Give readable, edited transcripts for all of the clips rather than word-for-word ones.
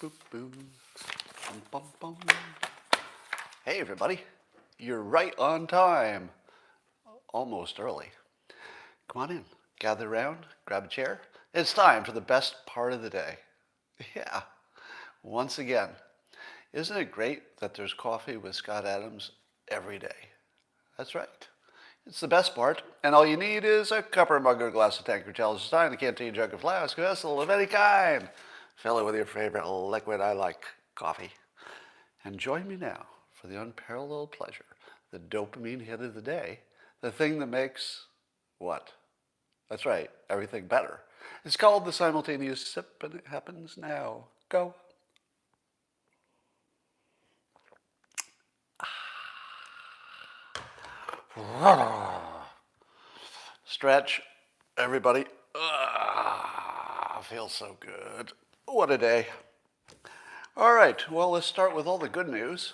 boop, boo. Bum, bum, bum. Hey, everybody. You're right on time. Almost early. Come on in. Gather around. Grab a chair. It's time for the best part of the day. Yeah. Once again. Isn't it great that there's coffee with Scott Adams every day? That's right. It's the best part, and all you need is a cup or mug or a glass of tank or chalice, stein, a canteen, jug, or flask, a vessel of any kind. Fill it with your favorite liquid. I like coffee. And join me now for the unparalleled pleasure, the dopamine hit of the day, the thing that makes what? That's right, everything better. It's called the simultaneous sip, and it happens now. Go. Stretch, everybody. Feels so good. What a day. All right, well, let's start with all the good news.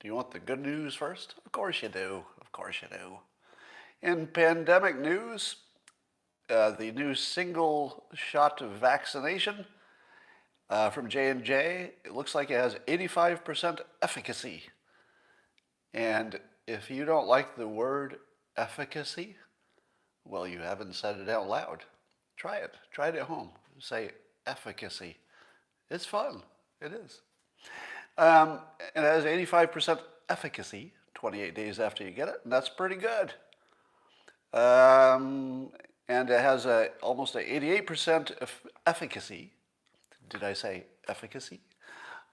Do you want the good news first? Of course you do. Of course you do. In pandemic news, the new single shot of vaccination from J&J, it looks like it has 85% efficacy. And if you don't like the word efficacy, well, you haven't said it out loud. Try it. Try it at home. Say efficacy. It's fun. It is. It has 85% efficacy 28 days after you get it, and that's pretty good. And it has almost an 88% efficacy. Did I say efficacy?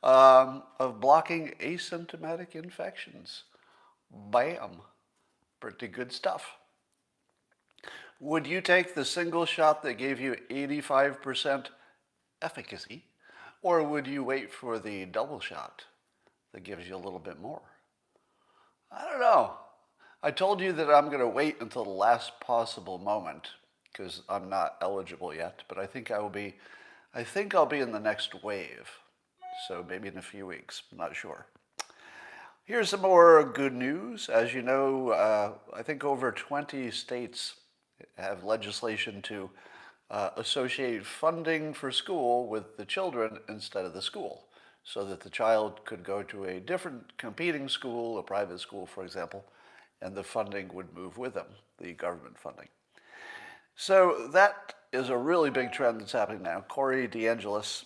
Of blocking asymptomatic infections. Bam. Pretty good stuff. Would you take the single shot that gave you 85% efficacy, or would you wait for the double shot that gives you a little bit more? I don't know. I told you that I'm going to wait until the last possible moment because I'm not eligible yet, but I think I'll be in the next wave. So maybe in a few weeks, I'm not sure. Here's some more good news. As you know, I think over 20 states have legislation to associate funding for school with the children instead of the school, so that the child could go to a different competing school, a private school, for example, and the funding would move with them, the government funding. So that is a really big trend that's happening now. Corey DeAngelis,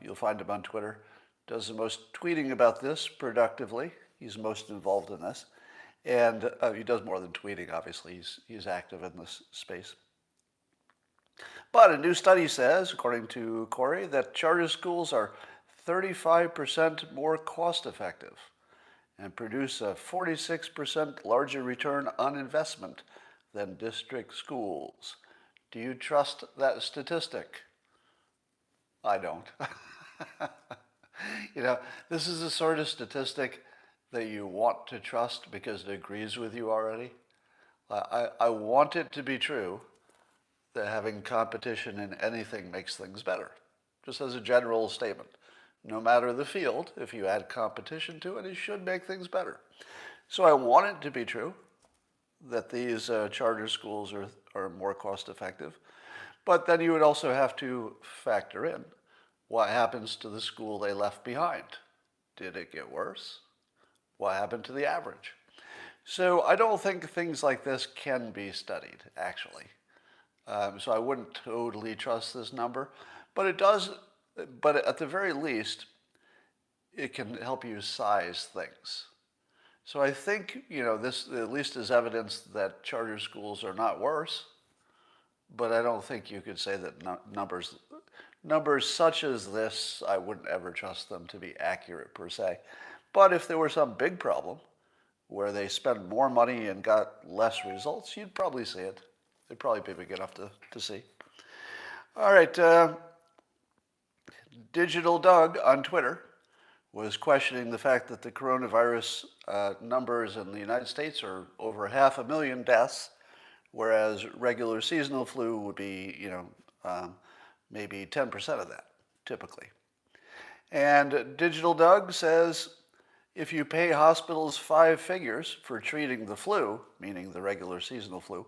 you'll find him on Twitter, does the most tweeting about this productively. He's most involved in this. And he does more than tweeting, obviously. He's active in this space. But a new study says, according to Corey, that charter schools are 35% more cost effective and produce a 46% larger return on investment than district schools. Do you trust that statistic? I don't. You know, this is the sort of statistic that you want to trust because it agrees with you already. I want it to be true that having competition in anything makes things better, just as a general statement. No matter the field, if you add competition to it, it should make things better. So I want it to be true that these charter schools are more cost effective, but then you would also have to factor in what happens to the school they left behind. Did it get worse? What happened to the average? So I don't think things like this can be studied, actually. So I wouldn't totally trust this number, but it does. But at the very least, it can help you size things. So I think, you know, this at least is evidence that charter schools are not worse, but I don't think you could say that numbers such as this, I wouldn't ever trust them to be accurate per se. But if there were some big problem where they spent more money and got less results, you'd probably see it. It'd probably be big enough to see. All right. Digital Doug on Twitter was questioning the fact that the coronavirus numbers in the United States are over 500,000 deaths, whereas regular seasonal flu would be, you know, maybe 10% of that, typically. And Digital Doug says, if you pay hospitals 5 figures for treating the flu, meaning the regular seasonal flu,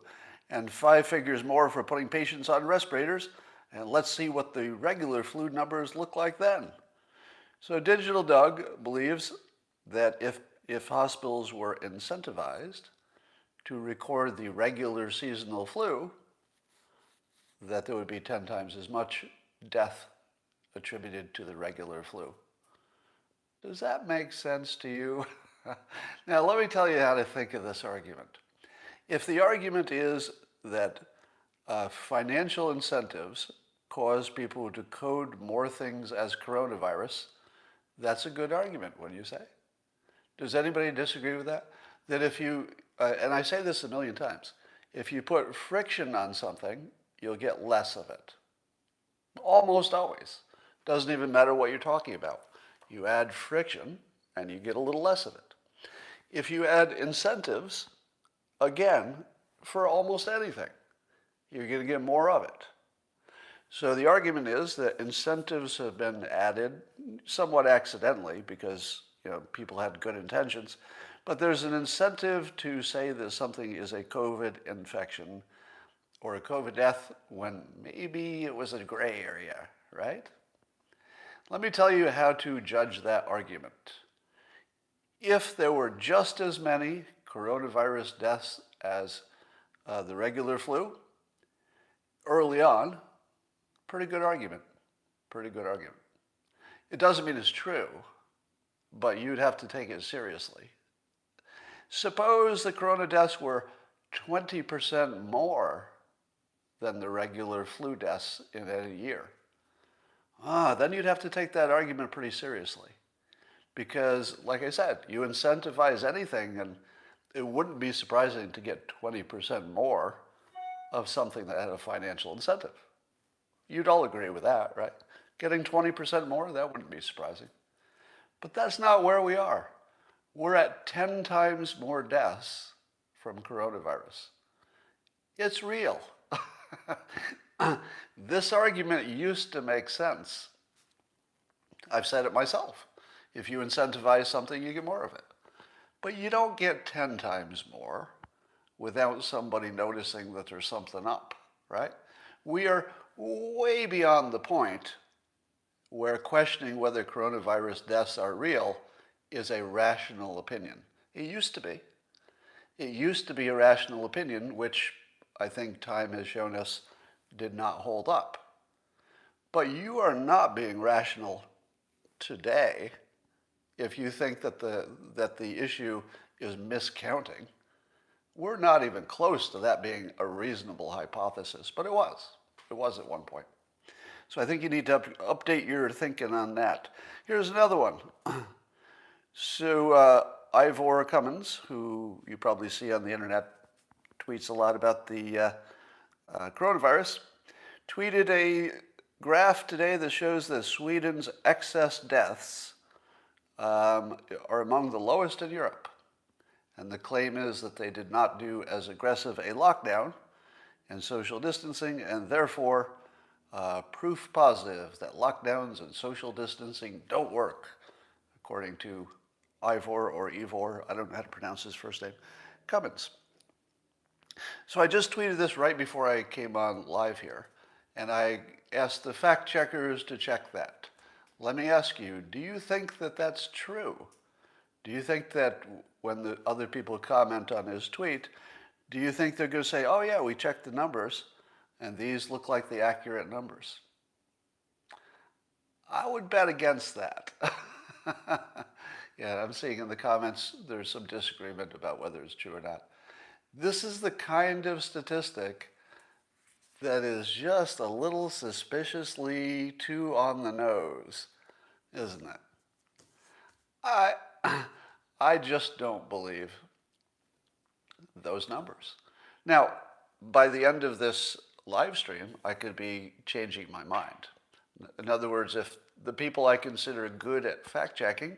and 5 figures more for putting patients on respirators, And let's see what the regular flu numbers look like then. So Digital Doug believes that if hospitals were incentivized to record the regular seasonal flu, that there would be 10 times as much death attributed to the regular flu. Does that make sense to you? Now, let me tell you how to think of this argument. If the argument is that financial incentives cause people to code more things as coronavirus, that's a good argument, wouldn't you say? Does anybody disagree with that? That if you, and I say this a million times, if you put friction on something, you'll get less of it. Almost always. Doesn't even matter what you're talking about. You add friction and you get a little less of it. If you add incentives, again, for almost anything, you're going to get more of it. So the argument is that incentives have been added somewhat accidentally because people had good intentions, but there's an incentive to say that something is a COVID infection or a COVID death when maybe it was a gray area, right? Let me tell you how to judge that argument. If there were just as many coronavirus deaths as the regular flu, early on, pretty good argument. Pretty good argument. It doesn't mean it's true, but you'd have to take it seriously. Suppose the corona deaths were 20% more than the regular flu deaths in any year. Then you'd have to take that argument pretty seriously. Because, like I said, you incentivize anything, and it wouldn't be surprising to get 20% more of something that had a financial incentive. You'd all agree with that, right? Getting 20% more, that wouldn't be surprising. But that's not where we are. We're at 10 times more deaths from coronavirus. It's real. This argument used to make sense. I've said it myself. If you incentivize something, you get more of it. But you don't get 10 times more without somebody noticing that there's something up, right? We are way beyond the point where questioning whether coronavirus deaths are real is a rational opinion. It used to be. It used to be a rational opinion, which I think time has shown us did not hold up. But you are not being rational today if you think that the issue is miscounting. We're not even close to that being a reasonable hypothesis, but it was. It was at one point. So I think you need to update your thinking on that. Here's another one. So Ivor Cummins, who you probably see on the internet, tweets a lot about the coronavirus, tweeted a graph today that shows that Sweden's excess deaths are among the lowest in Europe. And the claim is that they did not do as aggressive a lockdown and social distancing, and therefore proof positive that lockdowns and social distancing don't work, according to Ivor or Ivor, I don't know how to pronounce his first name, Cummins. So I just tweeted this right before I came on live here, and I asked the fact checkers to check that. Let me ask you, do you think that that's true? Do you think that when the other people comment on his tweet, do you think they're going to say, oh yeah, we checked the numbers, and these look like the accurate numbers? I would bet against that. Yeah, I'm seeing in the comments there's some disagreement about whether it's true or not. This is the kind of statistic that is just a little suspiciously too on the nose, isn't it? I just don't believe those numbers. Now, by the end of this live stream, I could be changing my mind. In other words, if the people I consider good at fact-checking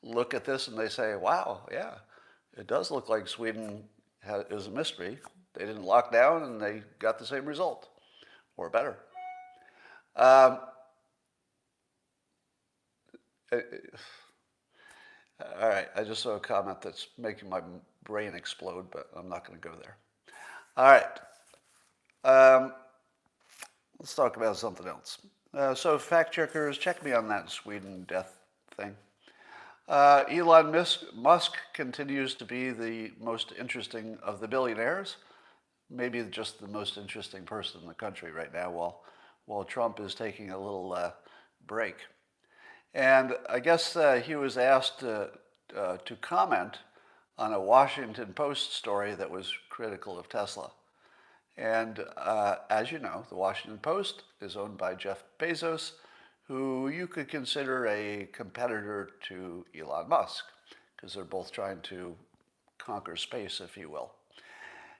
look at this and they say, wow, yeah, it does look like Sweden is a mystery. They didn't lock down and they got the same result, or better. All right, I just saw a comment that's making my brain explode, but I'm not going to go there. All right. Let's talk about something else. So fact checkers, check me on that Sweden death thing. Elon Musk continues to be the most interesting of the billionaires, maybe just the most interesting person in the country right now, while Trump is taking a little break. And I guess he was asked to comment on a Washington Post story that was critical of Tesla. And as you know, the Washington Post is owned by Jeff Bezos, who you could consider a competitor to Elon Musk, because they're both trying to conquer space, if you will.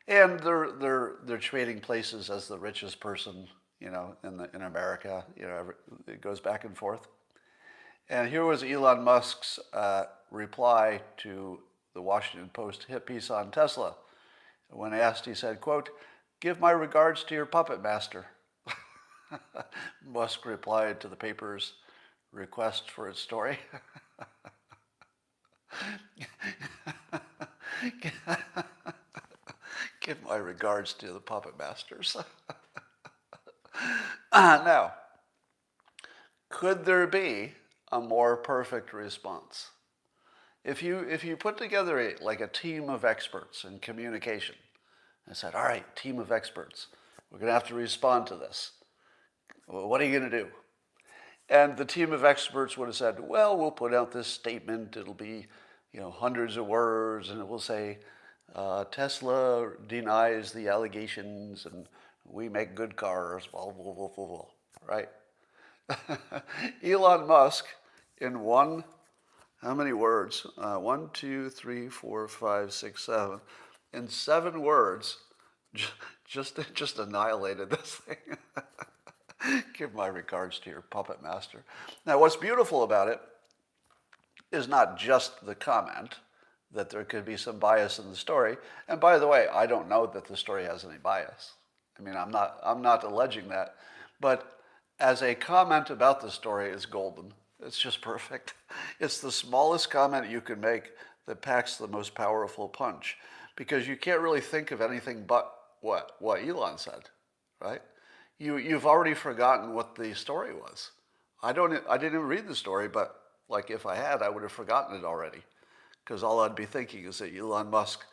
And they're trading places as the richest person, in America. It goes back and forth. And here was Elon Musk's reply to the Washington Post hit piece on Tesla. When asked, he said, quote, "Give my regards to your puppet master." Musk replied to the paper's request for its story. Give my regards to the puppet masters. Now, could there be a more perfect response? If you put together a team of experts in communication and said, all right, team of experts, we're going to have to respond to this. Well, what are you going to do? And the team of experts would have said, well, we'll put out this statement. It'll be, hundreds of words, and it will say, Tesla denies the allegations, and we make good cars, blah, blah, blah, blah, blah, right? Elon Musk, in how many words? 1, 2, 3, 4, 5, 6, 7. In 7 words, just annihilated this thing. Give my regards to your puppet master. Now, what's beautiful about it is not just the comment that there could be some bias in the story. And by the way, I don't know that the story has any bias. I mean, I'm not alleging that. But as a comment about the story, it's golden. It's just perfect. It's the smallest comment you can make that packs the most powerful punch, because you can't really think of anything but what Elon said, right? You've already forgotten what the story was. I didn't even read the story, but if I had, I would have forgotten it already, because all I'd be thinking is that Elon Musk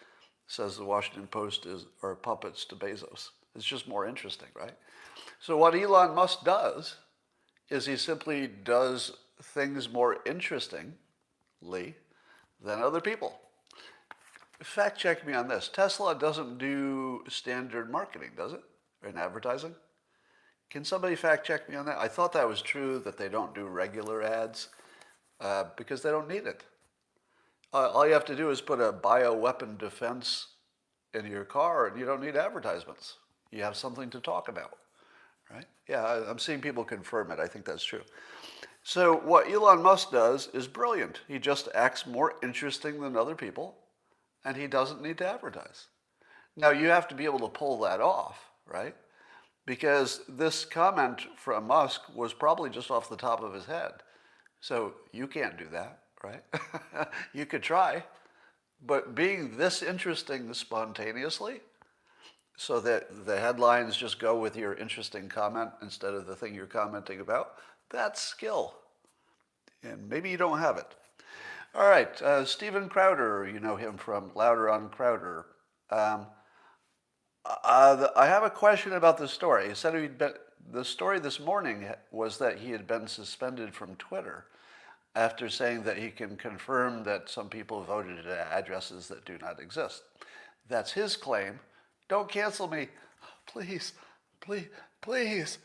says the Washington Post are puppets to Bezos. It's just more interesting, right? So what Elon Musk does is he simply does things more interestingly than other people. Fact check me on this. Tesla doesn't do standard marketing, does it? In advertising? Can somebody fact check me on that? I thought that was true, that they don't do regular ads because they don't need it. All you have to do is put a bioweapon defense in your car, and you don't need advertisements. You have something to talk about, right? Yeah, I'm seeing people confirm it. I think that's true. So what Elon Musk does is brilliant. He just acts more interesting than other people, and he doesn't need to advertise. Now, you have to be able to pull that off, right? Because this comment from Musk was probably just off the top of his head. So you can't do that, right? You could try. But being this interesting spontaneously, so that the headlines just go with your interesting comment instead of the thing you're commenting about, that's skill. And maybe you don't have it. All right, Steven Crowder, you know him from Louder on Crowder. I have a question about the story. He said the story this morning was that he had been suspended from Twitter after saying that he can confirm that some people voted at addresses that do not exist. That's his claim. Don't cancel me. Please, please, please,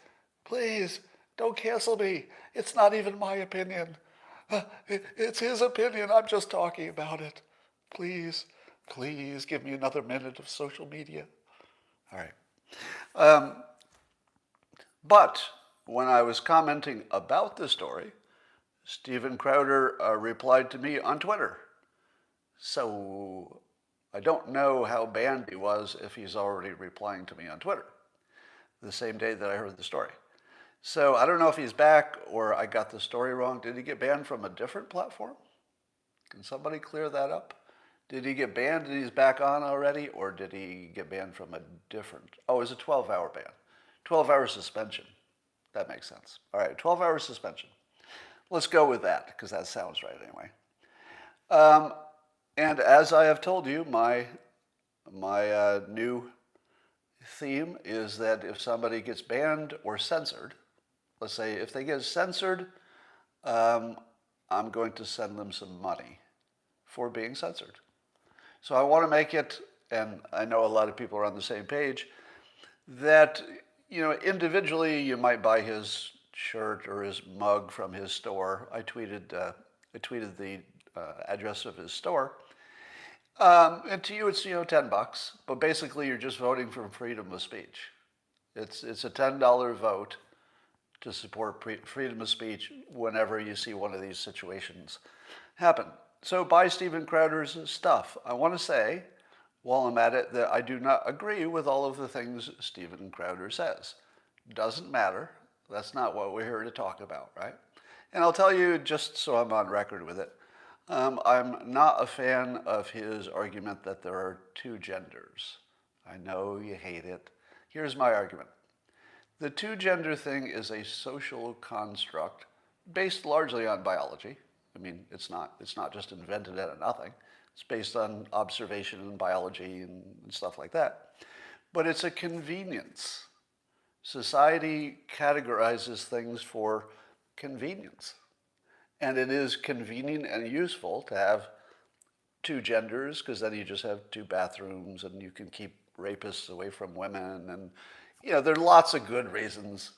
please, don't cancel me. It's not even my opinion. It's his opinion. I'm just talking about it. Please, please give me another minute of social media. All right. But when I was commenting about the story, Steven Crowder replied to me on Twitter. So I don't know how banned he was if he's already replying to me on Twitter the same day that I heard the story. So I don't know if he's back or I got the story wrong. Did he get banned from a different platform? Can somebody clear that up? Did he get banned and he's back on already, or did he get banned from a different? Oh, it was a 12-hour ban. 12-hour suspension. That makes sense. All right, 12-hour suspension. Let's go with that, because that sounds right anyway. And as I have told you, my new theme is that if somebody gets banned or censored, let's say if they get censored, I'm going to send them some money for being censored. So I want to make it, and I know a lot of people are on the same page, that, individually you might buy his shirt or his mug from his store. I tweeted the address of his store. And to you, it's $10, but basically you're just voting for freedom of speech. It's a $10 vote to support freedom of speech whenever you see one of these situations happen. So buy Steven Crowder's stuff. I want to say, while I'm at it, that I do not agree with all of the things Steven Crowder says. Doesn't matter. That's not what we're here to talk about, right? And I'll tell you, just so I'm on record with it, I'm not a fan of his argument that there are two genders. I know you hate it. Here's my argument. The two-gender thing is a social construct based largely on biology. I mean, it's not just invented out of nothing. It's based on observation and biology and stuff like that. But it's a convenience. Society categorizes things for convenience. And it is convenient and useful to have two genders, because then you just have two bathrooms and you can keep rapists away from women. And, there are lots of good reasons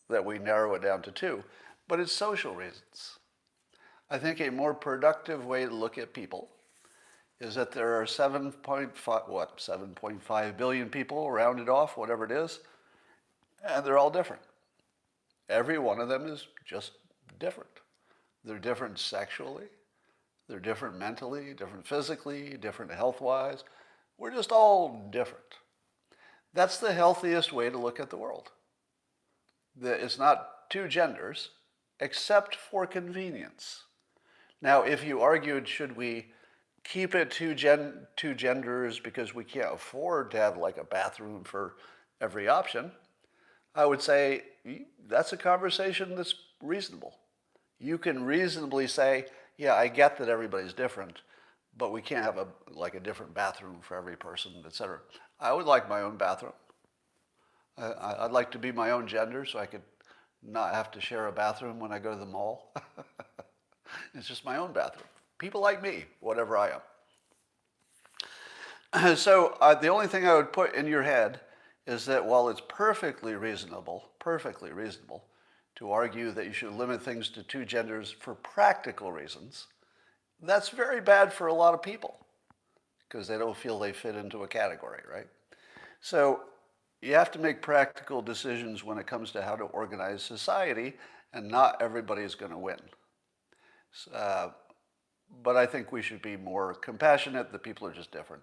that we narrow it down to two, but it's social reasons. I think a more productive way to look at people is that there are 7.5 billion people, rounded off, whatever it is, and they're all different. Every one of them is just different. They're different sexually, they're different mentally, different physically, different health-wise. We're just all different. That's the healthiest way to look at the world. It's not two genders, except for convenience. Now, if you argued, should we keep it two genders because we can't afford to have like a bathroom for every option, I would say that's a conversation that's reasonable. You can reasonably say, yeah, I get that everybody's different, but we can't have a different bathroom for every person, etc. I would like my own bathroom. I'd like to be my own gender so I could not have to share a bathroom when I go to the mall. It's just my own bathroom. People like me, whatever I am. So the only thing I would put in your head is that while it's perfectly reasonable to argue that you should limit things to two genders for practical reasons, that's very bad for a lot of people because they don't feel they fit into a category, right? So you have to make practical decisions when it comes to how to organize society, and not everybody is going to win. But I think we should be more compassionate. The people are just different.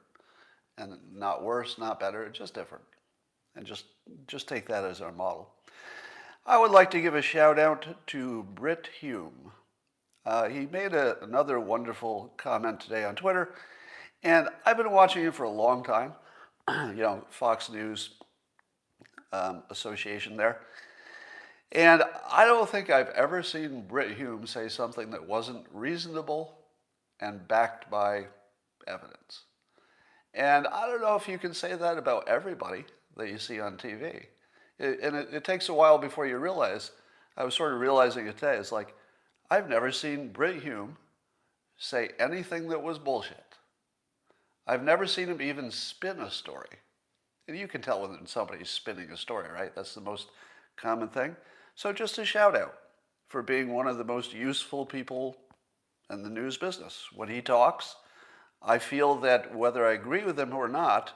And not worse, not better, just different. And just take that as our model. I would like to give a shout out to Brit Hume. He made another wonderful comment today on Twitter. And I've been watching him for a long time. Fox News association there. And I don't think I've ever seen Brit Hume say something that wasn't reasonable and backed by evidence. And I don't know if you can say that about everybody that you see on TV. It takes a while before you realize. I was sort of realizing it today. It's like, I've never seen Brit Hume say anything that was bullshit. I've never seen him even spin a story. And you can tell when somebody's spinning a story, right? That's the most common thing. So just a shout out for being one of the most useful people in the news business. When he talks, I feel that whether I agree with him or not,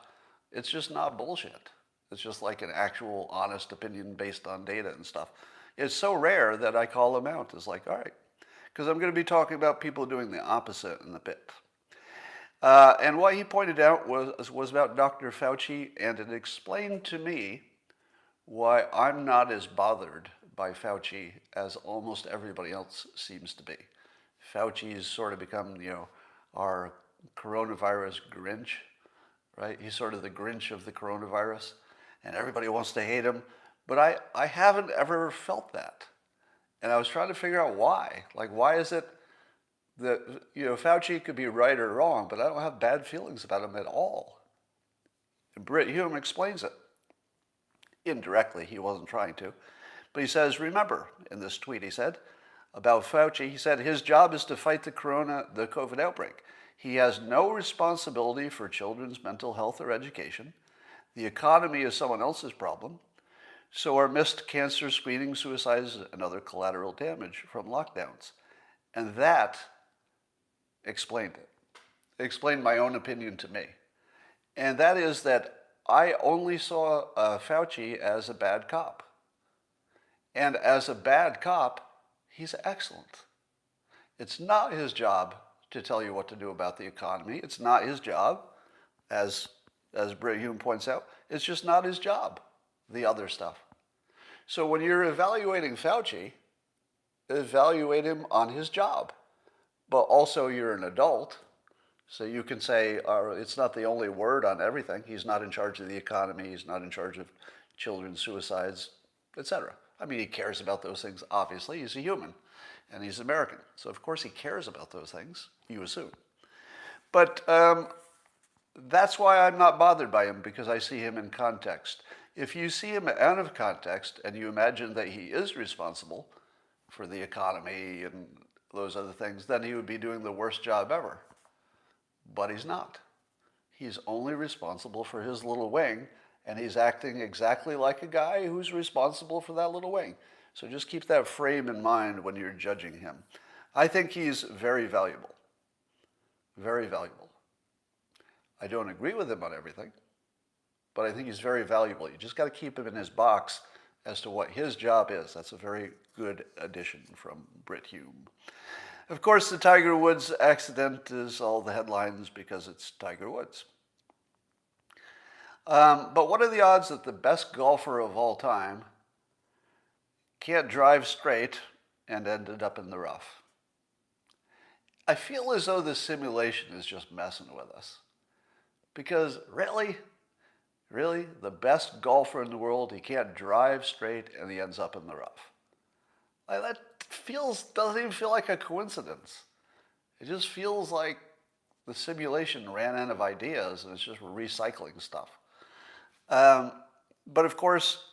it's just not bullshit. It's just like an actual honest opinion based on data and stuff. It's so rare that I call him out. It's like, all right, because I'm going to be talking about people doing the opposite in a bit. And what he pointed out was about Dr. Fauci, and it explained to me why I'm not as bothered by Fauci as almost everybody else seems to be. Fauci's sort of become, our coronavirus Grinch, right? He's sort of the Grinch of the coronavirus, and everybody wants to hate him, But I haven't ever felt that. And I was trying to figure out why. Like, why is it that, Fauci could be right or wrong, but I don't have bad feelings about him at all. And Brit Hume explains it. Indirectly, he wasn't trying to. But he says, remember, in this tweet he said, about Fauci, he said, his job is to fight the COVID outbreak. He has no responsibility for children's mental health or education. The economy is someone else's problem. So are missed cancer screening, suicides, and other collateral damage from lockdowns. And that explained it. It explained my own opinion to me. And that is that I only saw Fauci as a bad cop. And as a bad cop, he's excellent. It's not his job to tell you what to do about the economy. It's not his job, as Brit Hume points out. It's just not his job, the other stuff. So when you're evaluating Fauci, evaluate him on his job. But also you're an adult, so you can say it's not the only word on everything. He's not in charge of the economy. He's not in charge of children's suicides, etc. I mean, he cares about those things, obviously. He's a human, and he's American. So of course he cares about those things, you assume. But that's why I'm not bothered by him, because I see him in context. If you see him out of context and you imagine that he is responsible for the economy and those other things, then he would be doing the worst job ever. But he's not. He's only responsible for his little wing, and he's acting exactly like a guy who's responsible for that little wing. So just keep that frame in mind when you're judging him. I think he's very valuable. Very valuable. I don't agree with him on everything, but I think he's very valuable. You just got to keep him in his box as to what his job is. That's a very good addition from Brit Hume. Of course, the Tiger Woods accident is all the headlines because it's Tiger Woods. But what are the odds that the best golfer of all time can't drive straight and ended up in the rough? I feel as though the simulation is just messing with us. Because really, the best golfer in the world, he can't drive straight and he ends up in the rough. That doesn't even feel like a coincidence. It just feels like the simulation ran out of ideas and it's just recycling stuff. But of course,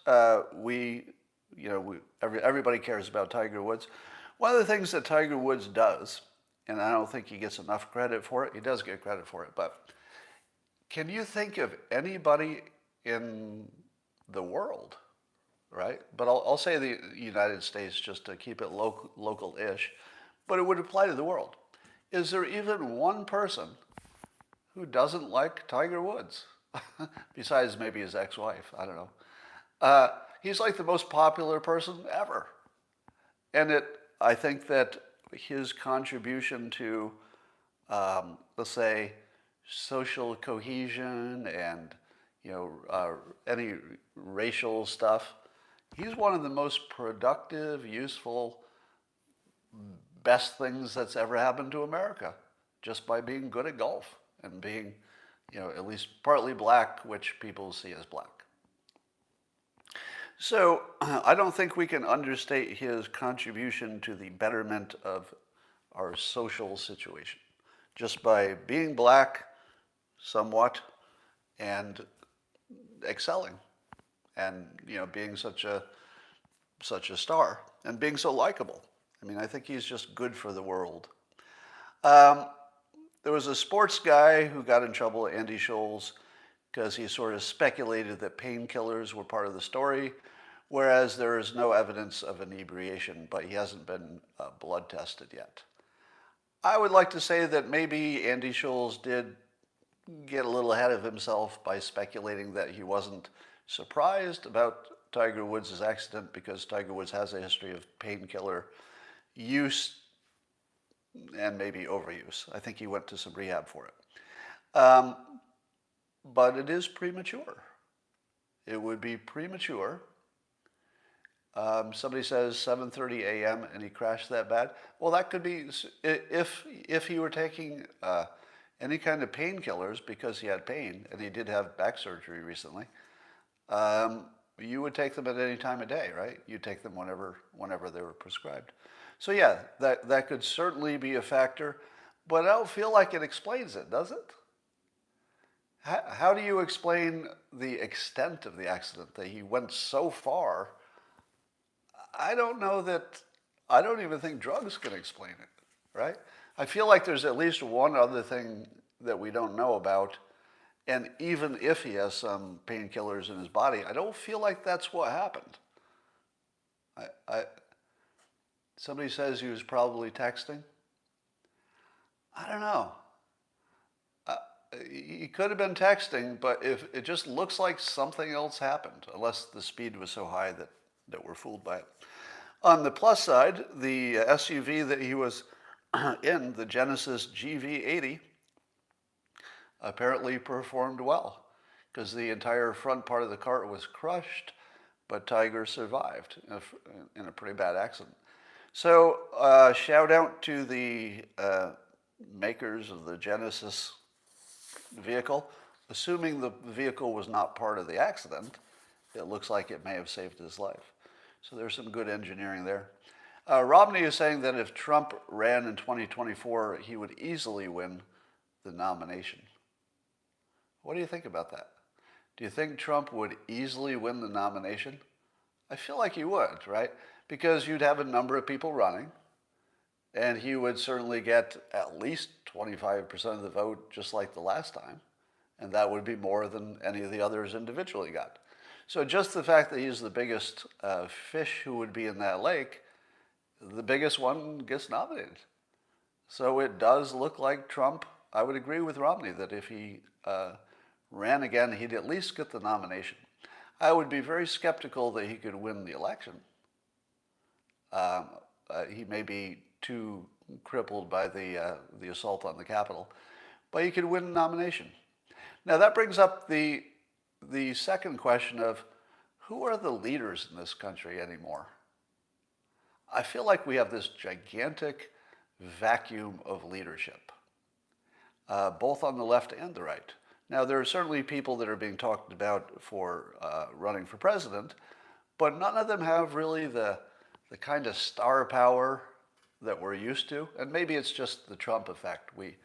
everybody cares about Tiger Woods. One of the things that Tiger Woods does, and I don't think he gets enough credit for it, he does get credit for it, but can you think of anybody in the world, right? But I'll say the United States just to keep it local-ish, but it would apply to the world. Is there even one person who doesn't like Tiger Woods? Besides maybe his ex-wife, I don't know. He's like the most popular person ever. And I think that his contribution to, let's say, social cohesion and any racial stuff, he's one of the most productive, useful, best things that's ever happened to America, just by being good at golf and being, at least partly black, which people see as black. So I don't think we can understate his contribution to the betterment of our social situation, just by being black somewhat and excelling and being such a star and being so likable. I mean, I think he's just good for the world. There was a sports guy who got in trouble, Andy Scholes, because he sort of speculated that painkillers were part of the story, whereas there is no evidence of inebriation, but he hasn't been blood tested yet. I would like to say that maybe Andy Scholes did get a little ahead of himself by speculating that he wasn't surprised about Tiger Woods' accident because Tiger Woods has a history of painkiller use and maybe overuse. I think he went to some rehab for it. But it is premature. It would be premature. Somebody says 7:30 a.m. and he crashed that bad. Well, that could be if he were taking any kind of painkillers because he had pain, and he did have back surgery recently. You would take them at any time of day, right? You take them whenever they were prescribed. So yeah, that could certainly be a factor, but I don't feel like it explains it, does it? How do you explain the extent of the accident, that he went so far? I don't know that, I don't even think drugs can explain it, right? I feel like there's at least one other thing that we don't know about. And even if he has some painkillers in his body, I don't feel like that's what happened. I somebody says he was probably texting. I don't know. Uh, he could have been texting, but if it just looks like something else happened, unless the speed was so high that we're fooled by it. On the plus side, the SUV that he was in, the Genesis GV80, apparently performed well, because the entire front part of the car was crushed, but Tiger survived in a pretty bad accident. So shout out to the makers of the Genesis vehicle. Assuming the vehicle was not part of the accident, it looks like it may have saved his life. So there's some good engineering there. Romney is saying that if Trump ran in 2024, he would easily win the nomination. What do you think about that? Do you think Trump would easily win the nomination? I feel like he would, right? Because you'd have a number of people running, and he would certainly get at least 25% of the vote, just like the last time. And that would be more than any of the others individually got. So just the fact that he's the biggest fish who would be in that lake, the biggest one gets nominated. So it does look like Trump. I would agree with Romney that if he ran again, he'd at least get the nomination. I would be very skeptical that he could win the election. He may be too crippled by the assault on the Capitol, but he could win the nomination. Now that brings up the second question of who are the leaders in this country anymore? I feel like we have this gigantic vacuum of leadership, both on the left and the right. Now, there are certainly people that are being talked about for running for president, but none of them have really the kind of star power that we're used to. And maybe it's just the Trump effect. We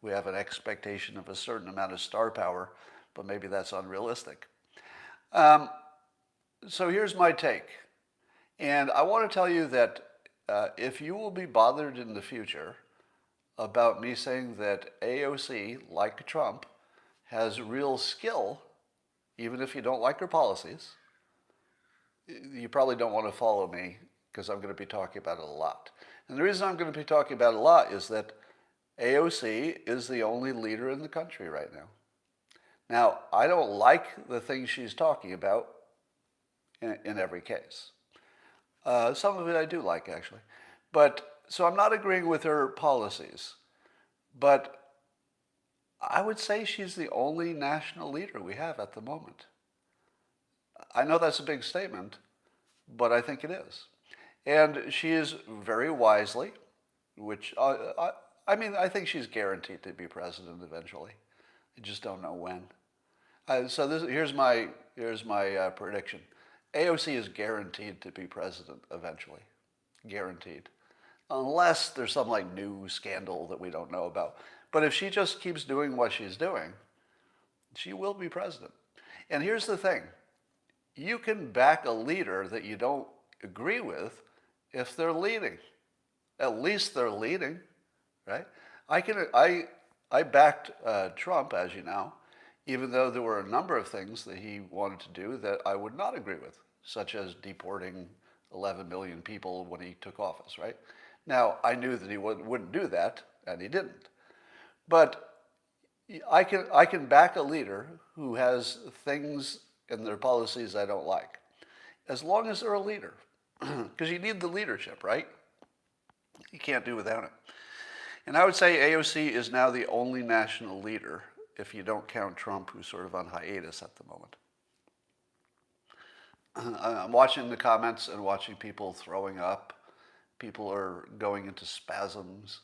have an expectation of a certain amount of star power, but maybe that's unrealistic. So here's my take. And I want to tell you that if you will be bothered in the future about me saying that AOC, like Trump, has real skill, even if you don't like her policies, you probably don't want to follow me because I'm going to be talking about it a lot. And the reason I'm going to be talking about it a lot is that AOC is the only leader in the country right now. Now, I don't like the things she's talking about in every case. Some of it I do like, actually. But so I'm not agreeing with her policies. But I would say she's the only national leader we have at the moment. I know that's a big statement, but I think it is. And she is very wisely, which, I think she's guaranteed to be president eventually. I just don't know when. Here's my prediction. AOC is guaranteed to be president eventually. Guaranteed. Unless there's some like new scandal that we don't know about. But if she just keeps doing what she's doing, she will be president. And here's the thing. You can back a leader that you don't agree with if they're leading. At least they're leading, right? I backed Trump, as you know, even though there were a number of things that he wanted to do that I would not agree with, such as deporting 11 million people when he took office, right? Now, I knew that he wouldn't do that, and he didn't. But I can back a leader who has things in their policies I don't like, as long as they're a leader, because you need the leadership, right? You can't do without it. And I would say AOC is now the only national leader, if you don't count Trump, who's sort of on hiatus at the moment. I'm watching the comments and watching people throwing up. People are going into spasms.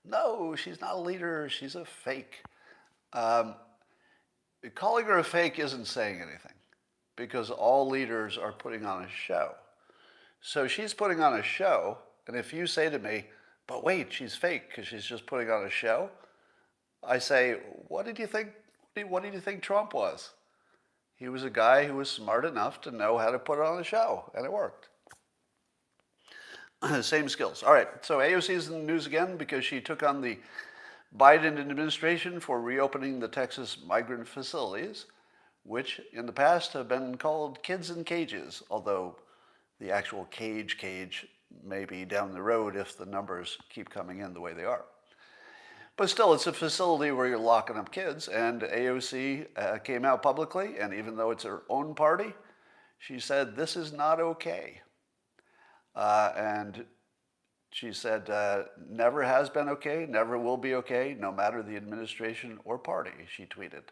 No, she's not a leader. She's a fake. Calling her a fake isn't saying anything, because all leaders are putting on a show. So she's putting on a show, and if you say to me, but wait, she's fake because she's just putting on a show, I say, what did you think Trump was? He was a guy who was smart enough to know how to put on a show, and it worked. Same skills. All right, so AOC is in the news again because she took on the Biden administration for reopening the Texas migrant facilities, which in the past have been called kids in cages, although the actual cage may be down the road if the numbers keep coming in the way they are. But still, it's a facility where you're locking up kids, and AOC came out publicly, and even though it's her own party, she said this is not okay. And she said, never has been okay, never will be okay, no matter the administration or party, she tweeted.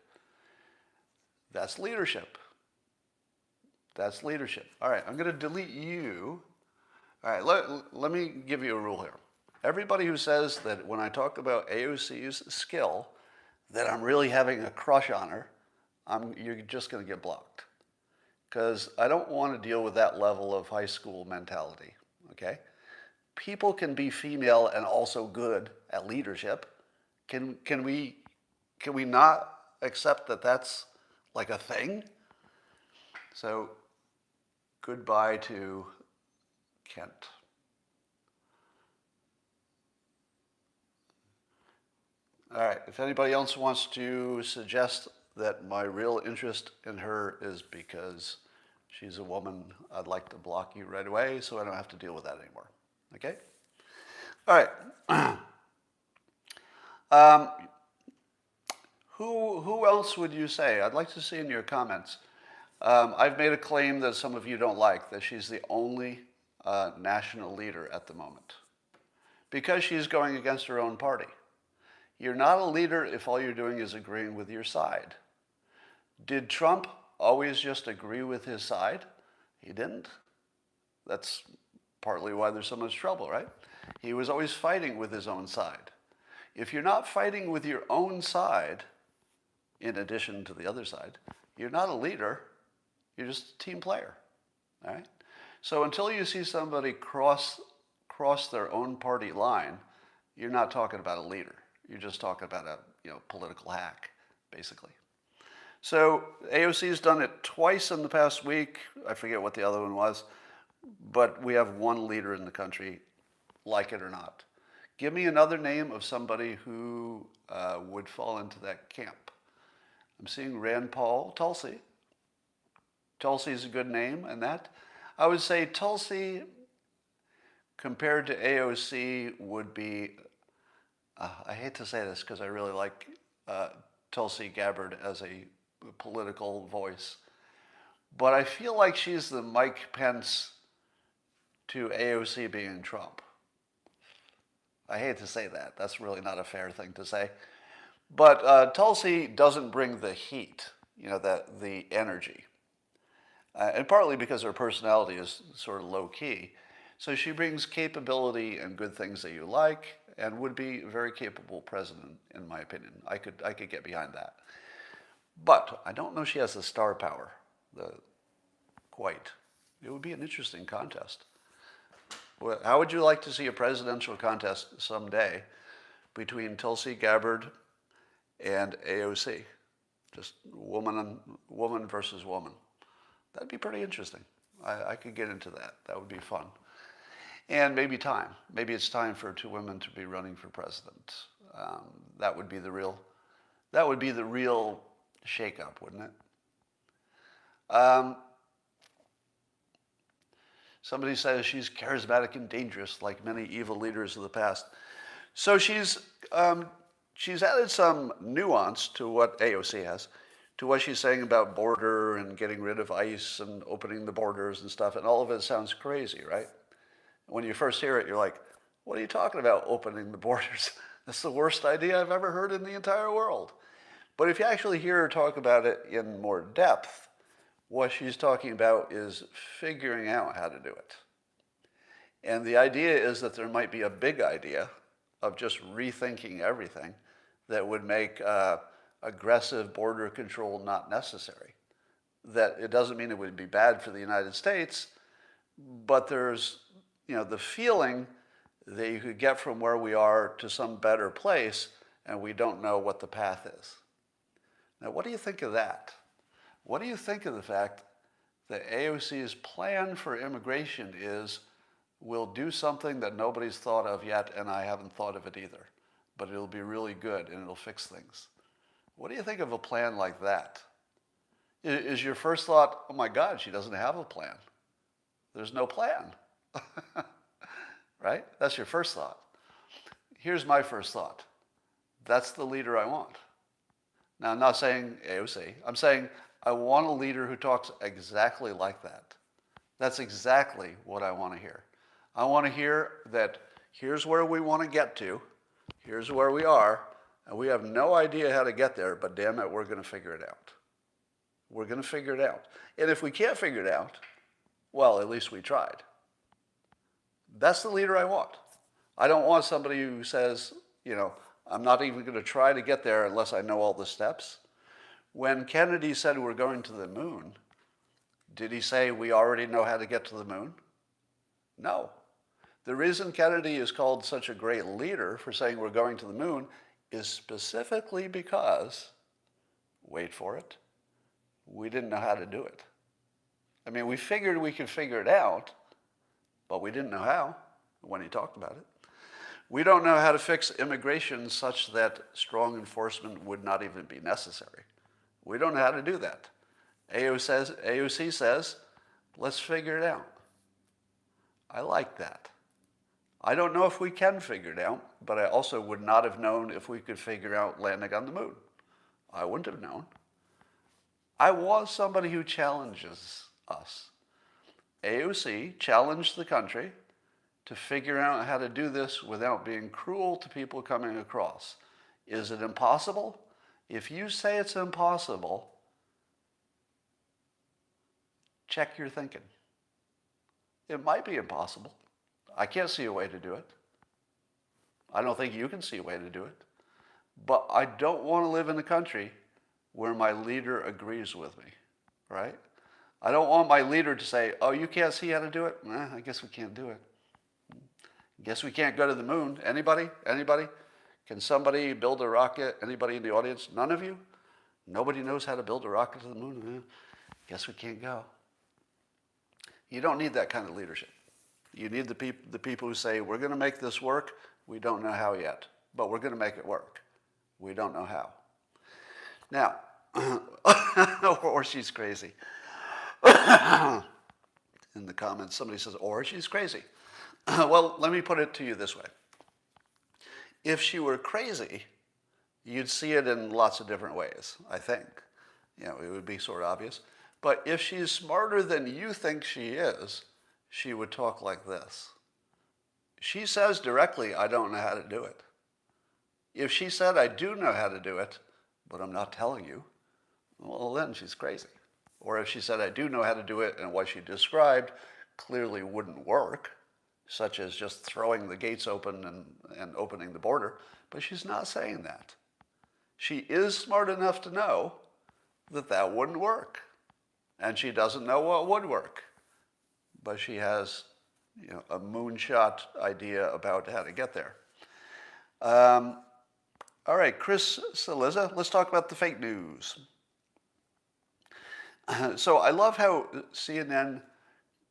That's leadership. That's leadership. All right, I'm going to delete you. All right, let me give you a rule here. Everybody who says that when I talk about AOC's skill, that I'm really having a crush on her, you're just going to get blocked. Because I don't want to deal with that level of high school mentality, okay? People can be female and also good at leadership. Can we not accept that that's like a thing? So, goodbye to Kent. All right, if anybody else wants to suggest that my real interest in her is because she's a woman, I'd like to block you right away so I don't have to deal with that anymore. Okay? All right. Who else would you say? I'd like to see in your comments. I've made a claim that some of you don't like, that she's the only national leader at the moment because she's going against her own party. You're not a leader if all you're doing is agreeing with your side. Did Trump always just agree with his side? He didn't. That's partly why there's so much trouble, right? He was always fighting with his own side. If you're not fighting with your own side, in addition to the other side, you're not a leader, you're just a team player, all right? So until you see somebody cross their own party line, you're not talking about a leader. You're just talking about a political hack, basically. So AOC's done it twice in the past week. I forget what the other one was, but we have one leader in the country, like it or not. Give me another name of somebody who would fall into that camp. I'm seeing Rand Paul, Tulsi. Tulsi's a good name, and that. I would say Tulsi, compared to AOC, would be, I hate to say this because I really like Tulsi Gabbard as a political voice, but I feel like she's the Mike Pence to AOC being Trump. I hate to say that. That's really not a fair thing to say. But Tulsi doesn't bring the heat, the energy. And partly because her personality is sort of low-key. So she brings capability and good things that you like and would be a very capable president, in my opinion. I could get behind that. But I don't know she has the star power, quite. It would be an interesting contest. How would you like to see a presidential contest someday between Tulsi Gabbard and AOC? Just woman versus woman. That'd be pretty interesting. I could get into that. That would be fun. And maybe time. Maybe it's time for two women to be running for president. That would be the real shakeup, wouldn't it? Somebody says she's charismatic and dangerous, like many evil leaders of the past. So she's added some nuance to what AOC has, to what she's saying about border and getting rid of ICE and opening the borders and stuff, and all of it sounds crazy, right? When you first hear it, you're like, what are you talking about, opening the borders? That's the worst idea I've ever heard in the entire world. But if you actually hear her talk about it in more depth, what she's talking about is figuring out how to do it. And the idea is that there might be a big idea of just rethinking everything that would make aggressive border control not necessary. that it doesn't mean it would be bad for the United States, but there's, the feeling that you could get from where we are to some better place, and we don't know what the path is. Now, what do you think of that? What do you think of the fact that AOC's plan for immigration is we'll do something that nobody's thought of yet, and I haven't thought of it either, but it'll be really good and it'll fix things? What do you think of a plan like that? Is your first thought, oh my God, she doesn't have a plan? There's no plan. Right? That's your first thought. Here's my first thought. That's the leader I want. Now, I'm not saying AOC. I'm saying I want a leader who talks exactly like that. That's exactly what I want to hear. I want to hear that here's where we want to get to, here's where we are, and we have no idea how to get there, but damn it, we're going to figure it out. We're going to figure it out. And if we can't figure it out, well, at least we tried. That's the leader I want. I don't want somebody who says, I'm not even going to try to get there unless I know all the steps. When Kennedy said we're going to the moon, did he say we already know how to get to the moon? No. The reason Kennedy is called such a great leader for saying we're going to the moon is specifically because, wait for it, we didn't know how to do it. I mean, we figured we could figure it out, but we didn't know how when he talked about it. We don't know how to fix immigration such that strong enforcement would not even be necessary. We don't know how to do that. AOC says, let's figure it out. I like that. I don't know if we can figure it out, but I also would not have known if we could figure out landing on the moon. I wouldn't have known. I was somebody who challenges us. AOC challenged the country to figure out how to do this without being cruel to people coming across. Is it impossible? If you say it's impossible, check your thinking. It might be impossible. I can't see a way to do it. I don't think you can see a way to do it. But I don't want to live in a country where my leader agrees with me, right? I don't want my leader to say, oh, you can't see how to do it? I guess we can't do it. Guess we can't go to the moon. Anybody? Anybody? Can somebody build a rocket? Anybody in the audience? None of you? Nobody knows how to build a rocket to the moon? Guess we can't go. You don't need that kind of leadership. You need the people who say, we're going to make this work. We don't know how yet, but we're going to make it work. We don't know how. Now, or she's crazy. In the comments, somebody says, or she's crazy. Well, let me put it to you this way. If she were crazy, you'd see it in lots of different ways, I think. It would be sort of obvious. But if she's smarter than you think she is, she would talk like this. She says directly, I don't know how to do it. If she said, I do know how to do it, but I'm not telling you, well, then she's crazy. Or if she said, I do know how to do it, and what she described clearly wouldn't work, such as just throwing the gates open and opening the border, but she's not saying that. She is smart enough to know that that wouldn't work. And she doesn't know what would work. But she has a moonshot idea about how to get there. All right, Chris Cillizza, let's talk about the fake news. So I love how CNN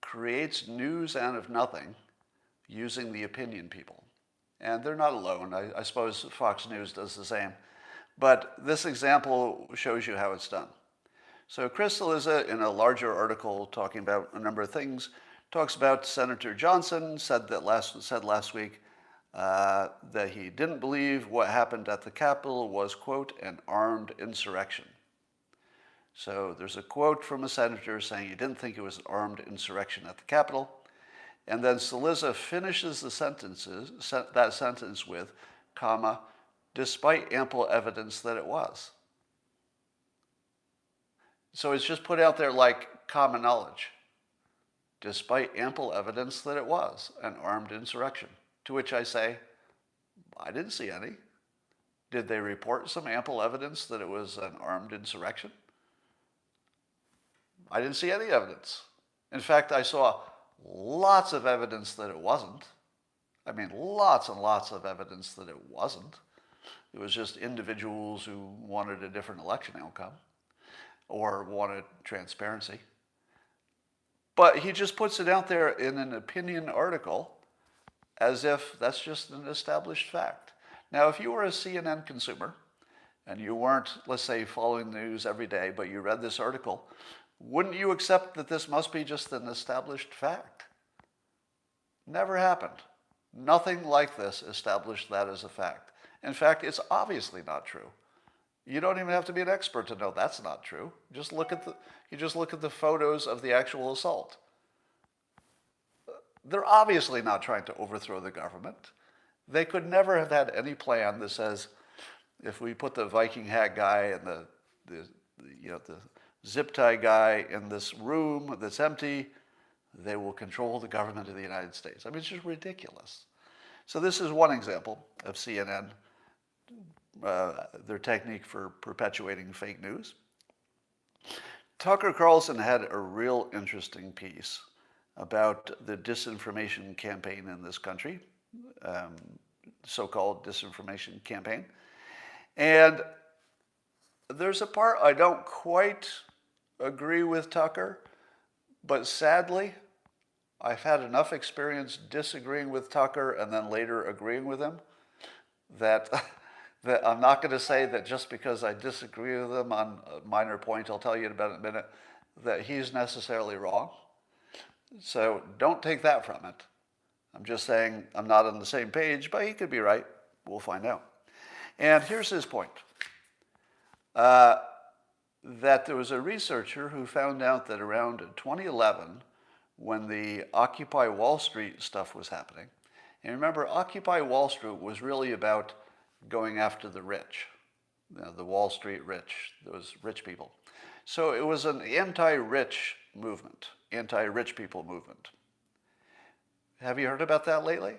creates news out of nothing using the opinion people. And they're not alone. I suppose Fox News does the same. But this example shows you how it's done. So Chris Cillizza, in a larger article talking about a number of things, talks about Senator Johnson said last week that he didn't believe what happened at the Capitol was, quote, an armed insurrection. So there's a quote from a senator saying he didn't think it was an armed insurrection at the Capitol. And then Cillizza finishes that sentence with, comma, despite ample evidence that it was. So it's just put out there like common knowledge, despite ample evidence that it was an armed insurrection. To which I say, I didn't see any. Did they report some ample evidence that it was an armed insurrection? I didn't see any evidence. In fact, I saw lots of evidence that it wasn't. I mean, lots and lots of evidence that it wasn't. It was just individuals who wanted a different election outcome or wanted transparency. But he just puts it out there in an opinion article as if that's just an established fact. Now, if you were a CNN consumer and you weren't, let's say, following the news every day, but you read this article, wouldn't you accept that this must be just an established fact? Never happened. Nothing like this established that as a fact. In fact, it's obviously not true. You don't even have to be an expert to know that's not true. You just look at the photos of the actual assault. They're obviously not trying to overthrow the government. They could never have had any plan that says, if we put the Viking hat guy and the zip tie guy in this room that's empty, they will control the government of the United States. I mean, it's just ridiculous. So this is one example of CNN, their technique for perpetuating fake news. Tucker Carlson had a real interesting piece about the disinformation campaign in this country, so-called disinformation campaign. And there's a part I don't quite agree with Tucker, but sadly, I've had enough experience disagreeing with Tucker and then later agreeing with him that I'm not going to say that just because I disagree with him on a minor point, I'll tell you about it in a minute, that he's necessarily wrong. So don't take that from it. I'm just saying I'm not on the same page, but he could be right. We'll find out. And here's his point. That there was a researcher who found out that around 2011, when the Occupy Wall Street stuff was happening, and remember, Occupy Wall Street was really about going after the rich, the Wall Street rich, those rich people. So it was an anti-rich movement, anti-rich people movement. Have you heard about that lately?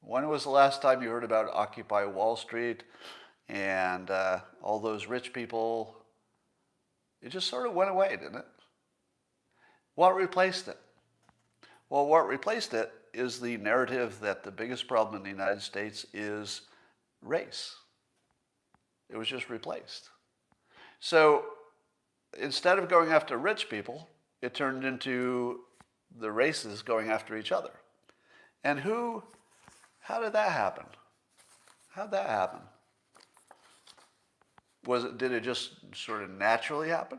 When was the last time you heard about Occupy Wall Street and all those rich people? It just sort of went away, didn't it? What replaced it? Well, what replaced it is the narrative that the biggest problem in the United States is race. It was just replaced. So instead of going after rich people, it turned into the races going after each other. And how did that happen? How'd that happen? Did it just sort of naturally happen?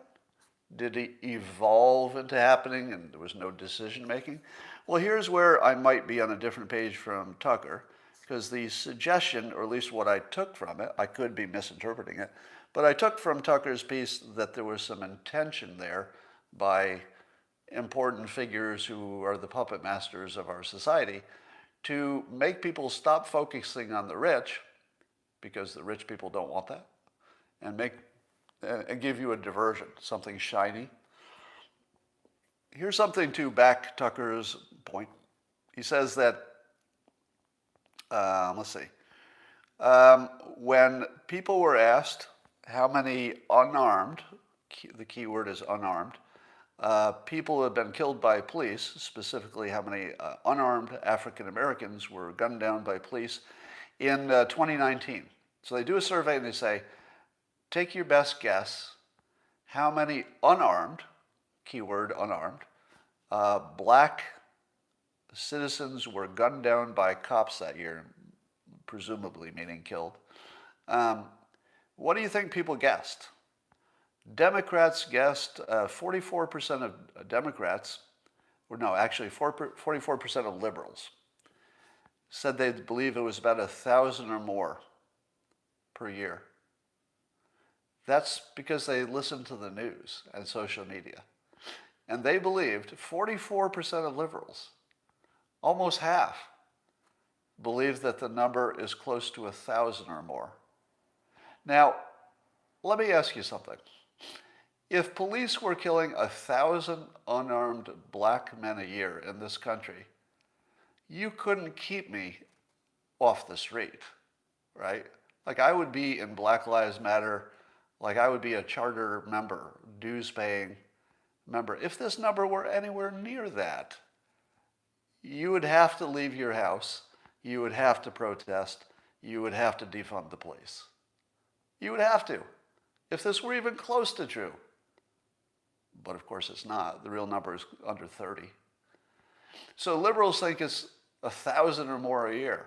Did it evolve into happening and there was no decision making? Well, here's where I might be on a different page from Tucker, because the suggestion, or at least what I took from it, I could be misinterpreting it, but I took from Tucker's piece that there was some intention there by important figures who are the puppet masters of our society to make people stop focusing on the rich, because the rich people don't want that, and give you a diversion, something shiny. Here's something to back Tucker's point. He says that, when people were asked how many unarmed, the key word is unarmed, people have been killed by police, specifically how many unarmed African Americans were gunned down by police in 2019. So they do a survey and they say, take your best guess, how many unarmed, keyword unarmed, black citizens were gunned down by cops that year, presumably meaning killed. What do you think people guessed? Democrats guessed 44% of Democrats, or no, actually 44% of liberals said they believe it was about 1,000 or more per year. That's because they listened to the news and social media. And they believed 44% of liberals, almost half, believe that the number is close to 1,000 or more. Now, let me ask you something. If police were killing 1,000 unarmed black men a year in this country, you couldn't keep me off the street, right? Like I would be in Black Lives Matter, like I would be a charter member, dues paying, Remember, if this number were anywhere near that, you would have to leave your house, you would have to protest, you would have to defund the police. You would have to, if this were even close to true. But of course it's not. The real number is under 30. So liberals think it's 1,000 or more a year.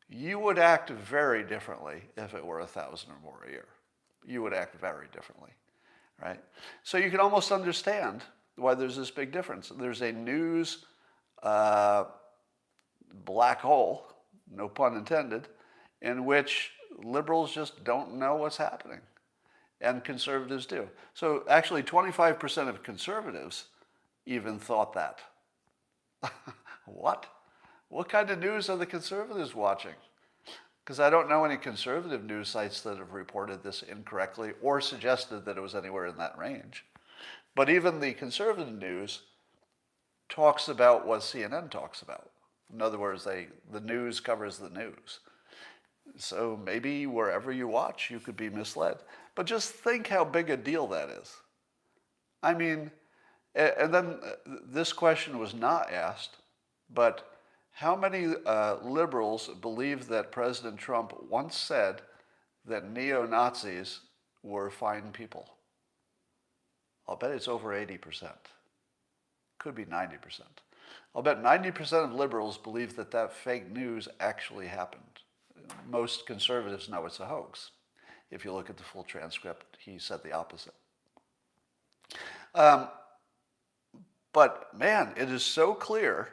You would act very differently if it were 1,000 or more a year. You would act very differently, right? So you can almost understand why there's this big difference. There's a news black hole, no pun intended, in which liberals just don't know what's happening, and conservatives do. So actually 25% of conservatives even thought that. What? What kind of news are the conservatives watching? Because I don't know any conservative news sites that have reported this incorrectly or suggested that it was anywhere in that range. But even the conservative news talks about what CNN talks about. In other words, the news covers the news. So maybe wherever you watch, you could be misled. But just think how big a deal that is. I mean, and then this question was not asked, but how many liberals believe that President Trump once said that neo-Nazis were fine people? I'll bet it's over 80%. Could be 90%. I'll bet 90% of liberals believe that that fake news actually happened. Most conservatives know it's a hoax. If you look at the full transcript, he said the opposite. But man, it is so clear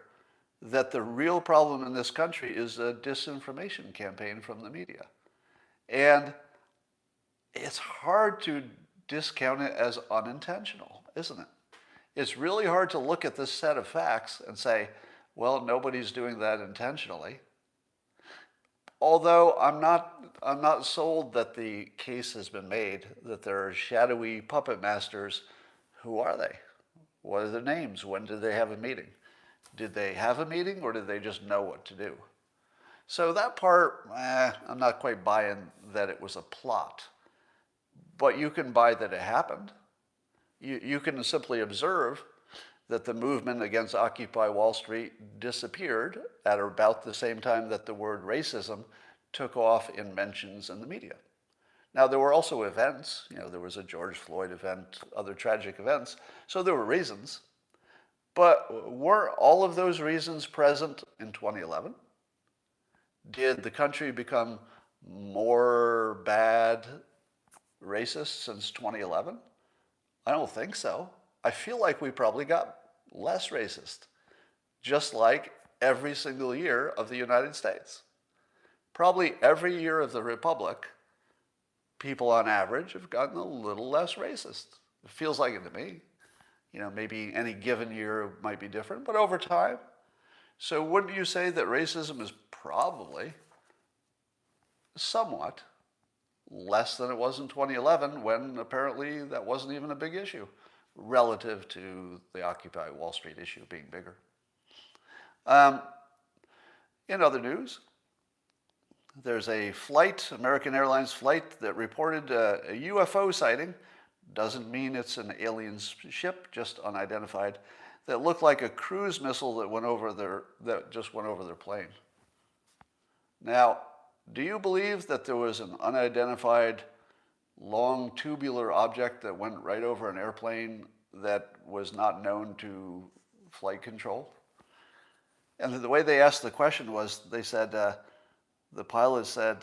that the real problem in this country is a disinformation campaign from the media. And it's hard to discount it as unintentional, isn't it? It's really hard to look at this set of facts and say, well, nobody's doing that intentionally. Although I'm not sold that the case has been made that there are shadowy puppet masters. Who are they? What are their names? When did they have a meeting? Did they have a meeting, or did they just know what to do? So that part, I'm not quite buying that it was a plot. But you can buy that it happened. You can simply observe that the movement against Occupy Wall Street disappeared at about the same time that the word racism took off in mentions in the media. Now, there were also events. There was a George Floyd event, other tragic events. So there were reasons. But were all of those reasons present in 2011? Did the country become more bad racist since 2011? I don't think so. I feel like we probably got less racist, just like every single year of the United States. Probably every year of the Republic, people on average have gotten a little less racist. It feels like it to me. Maybe any given year might be different, but over time. So wouldn't you say that racism is probably somewhat less than it was in 2011, when apparently that wasn't even a big issue relative to the Occupy Wall Street issue being bigger? In other news, there's a American Airlines flight that reported a UFO sighting. Doesn't mean it's an alien ship, just unidentified, that looked like a cruise missile that just went over their plane. Now, do you believe that there was an unidentified long tubular object that went right over an airplane that was not known to flight control? And the way they asked the question was, they said, the pilot said,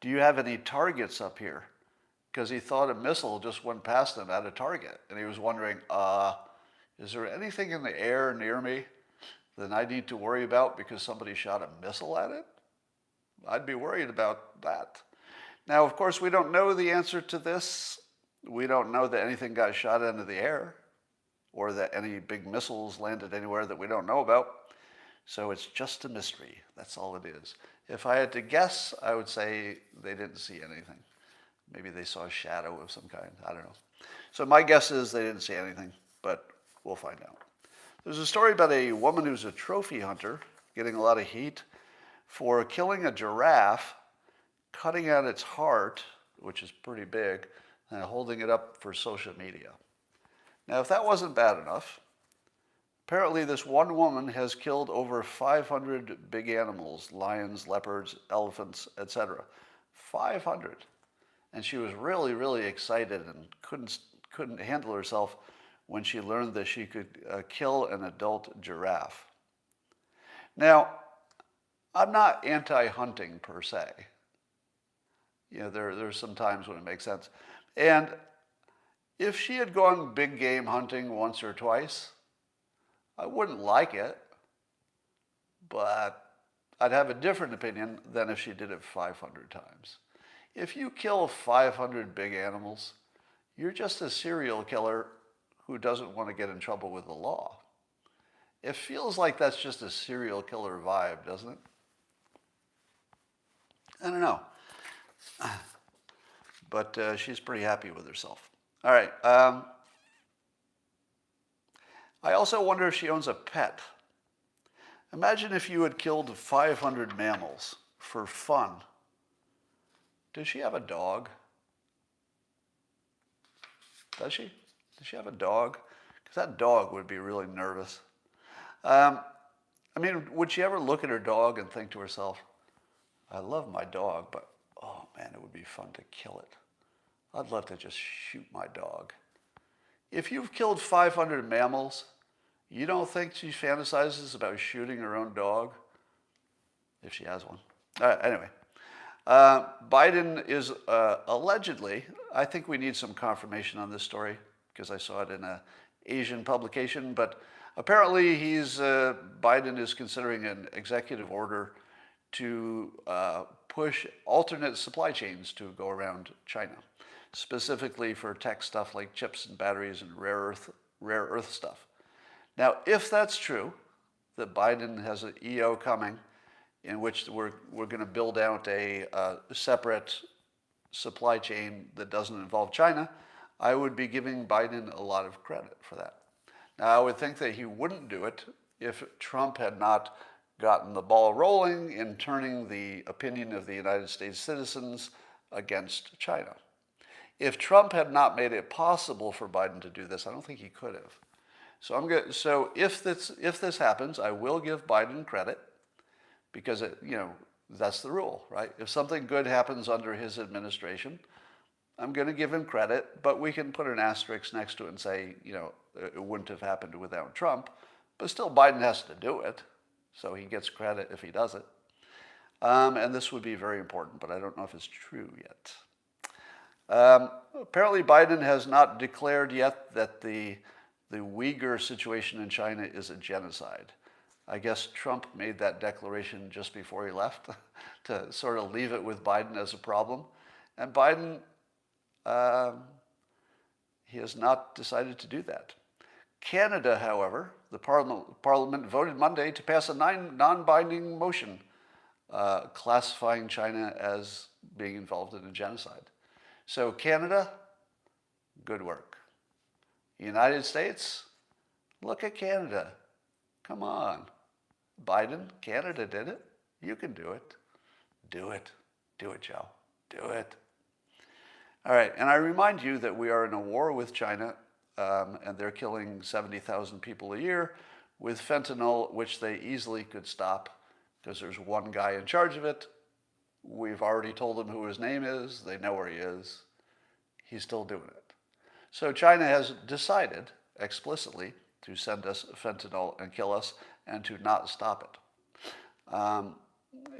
do you have any targets up here? Because he thought a missile just went past him at a target. And he was wondering, is there anything in the air near me that I need to worry about because somebody shot a missile at it? I'd be worried about that. Now, of course, we don't know the answer to this. We don't know that anything got shot into the air or that any big missiles landed anywhere that we don't know about. So it's just a mystery. That's all it is. If I had to guess, I would say they didn't see anything. Maybe they saw a shadow of some kind. I don't know. So my guess is they didn't see anything, but we'll find out. There's a story about a woman who's a trophy hunter getting a lot of heat for killing a giraffe, cutting out its heart, which is pretty big, and holding it up for social media. Now, if that wasn't bad enough, apparently this one woman has killed over 500 big animals, lions, leopards, elephants, etc. 500. And she was really, really excited and couldn't handle herself when she learned that she could kill an adult giraffe. Now, I'm not anti-hunting per se. You know, there's some times when it makes sense. And if she had gone big game hunting once or twice, I wouldn't like it, but I'd have a different opinion than if she did it 500 times. If you kill 500 big animals, you're just a serial killer who doesn't want to get in trouble with the law. It feels like that's just a serial killer vibe, doesn't it? I don't know. But she's pretty happy with herself. All right. I also wonder if she owns a pet. Imagine if you had killed 500 mammals for fun. Does she have a dog? Does she? Does she have a dog? Because that dog would be really nervous. I mean, would she ever look at her dog and think to herself, I love my dog, but oh man, it would be fun to kill it. I'd love to just shoot my dog. If you've killed 500 mammals, you don't think she fantasizes about shooting her own dog? If she has one. Anyway, Biden is allegedly, I think we need some confirmation on this story because I saw it in an Asian publication, but apparently Biden is considering an executive order to push alternate supply chains to go around China, specifically for tech stuff like chips and batteries and rare earth stuff. Now, if that's true, that Biden has an EO coming in which we're going to build out a separate supply chain that doesn't involve China, I would be giving Biden a lot of credit for that. Now, I would think that he wouldn't do it if Trump had not gotten the ball rolling in turning the opinion of the United States citizens against China. If Trump had not made it possible for Biden to do this, I don't think he could have. So if this happens, I will give Biden credit because that's the rule, right? If something good happens under his administration, I'm going to give him credit, but we can put an asterisk next to it and say, it wouldn't have happened without Trump, but still Biden has to do it, so he gets credit if he does it. And this would be very important, but I don't know if it's true yet. Apparently Biden has not declared yet that the Uyghur situation in China is a genocide. I guess Trump made that declaration just before he left to sort of leave it with Biden as a problem. And Biden, he has not decided to do that. Canada, however, the Parliament voted Monday to pass a non-binding motion classifying China as being involved in a genocide. So Canada, good work. United States, look at Canada. Come on. Biden, Canada did it. You can do it. Do it. Do it, Joe. Do it. All right, and I remind you that we are in a war with China, and they're killing 70,000 people a year with fentanyl, which they easily could stop because there's one guy in charge of it. We've already told them who his name is. They know where he is. He's still doing it. So China has decided explicitly to send us fentanyl and kill us and to not stop it.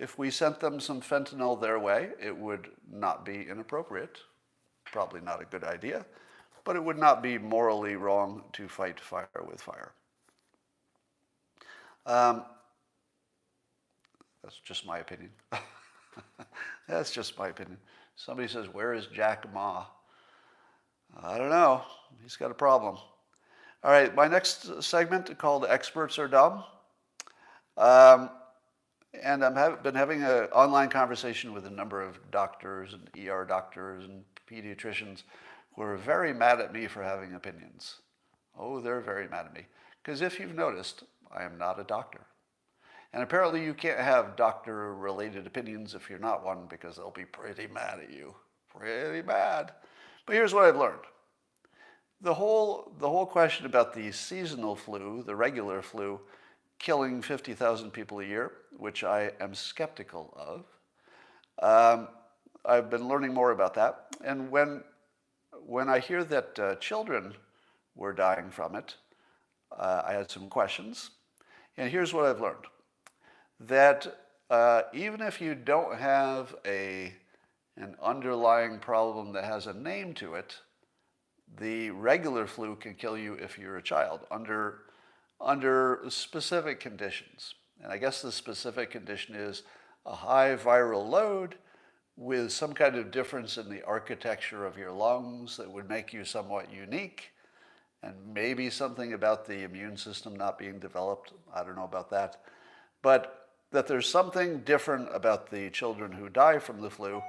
If we sent them some fentanyl their way, it would not be inappropriate, probably not a good idea, but it would not be morally wrong to fight fire with fire. That's just my opinion. That's just my opinion. Somebody says, where is Jack Ma? I don't know. He's got a problem. All right, my next segment called Experts Are Dumb. And I've been having an online conversation with a number of doctors and ER doctors and pediatricians who are very mad at me for having opinions. Oh, they're very mad at me. Because if you've noticed, I am not a doctor. And apparently you can't have doctor-related opinions if you're not one because they'll be pretty mad at you. Pretty mad. But here's what I've learned. The whole question about the seasonal flu, the regular flu, killing 50,000 people a year, which I am skeptical of. I've been learning more about that. And when I hear that children were dying from it, I had some questions. And here's what I've learned. That even if you don't have an underlying problem that has a name to it, the regular flu can kill you if you're a child under specific conditions. And I guess the specific condition is a high viral load with some kind of difference in the architecture of your lungs that would make you somewhat unique, and maybe something about the immune system not being developed. I don't know about that. But that there's something different about the children who die from the flu,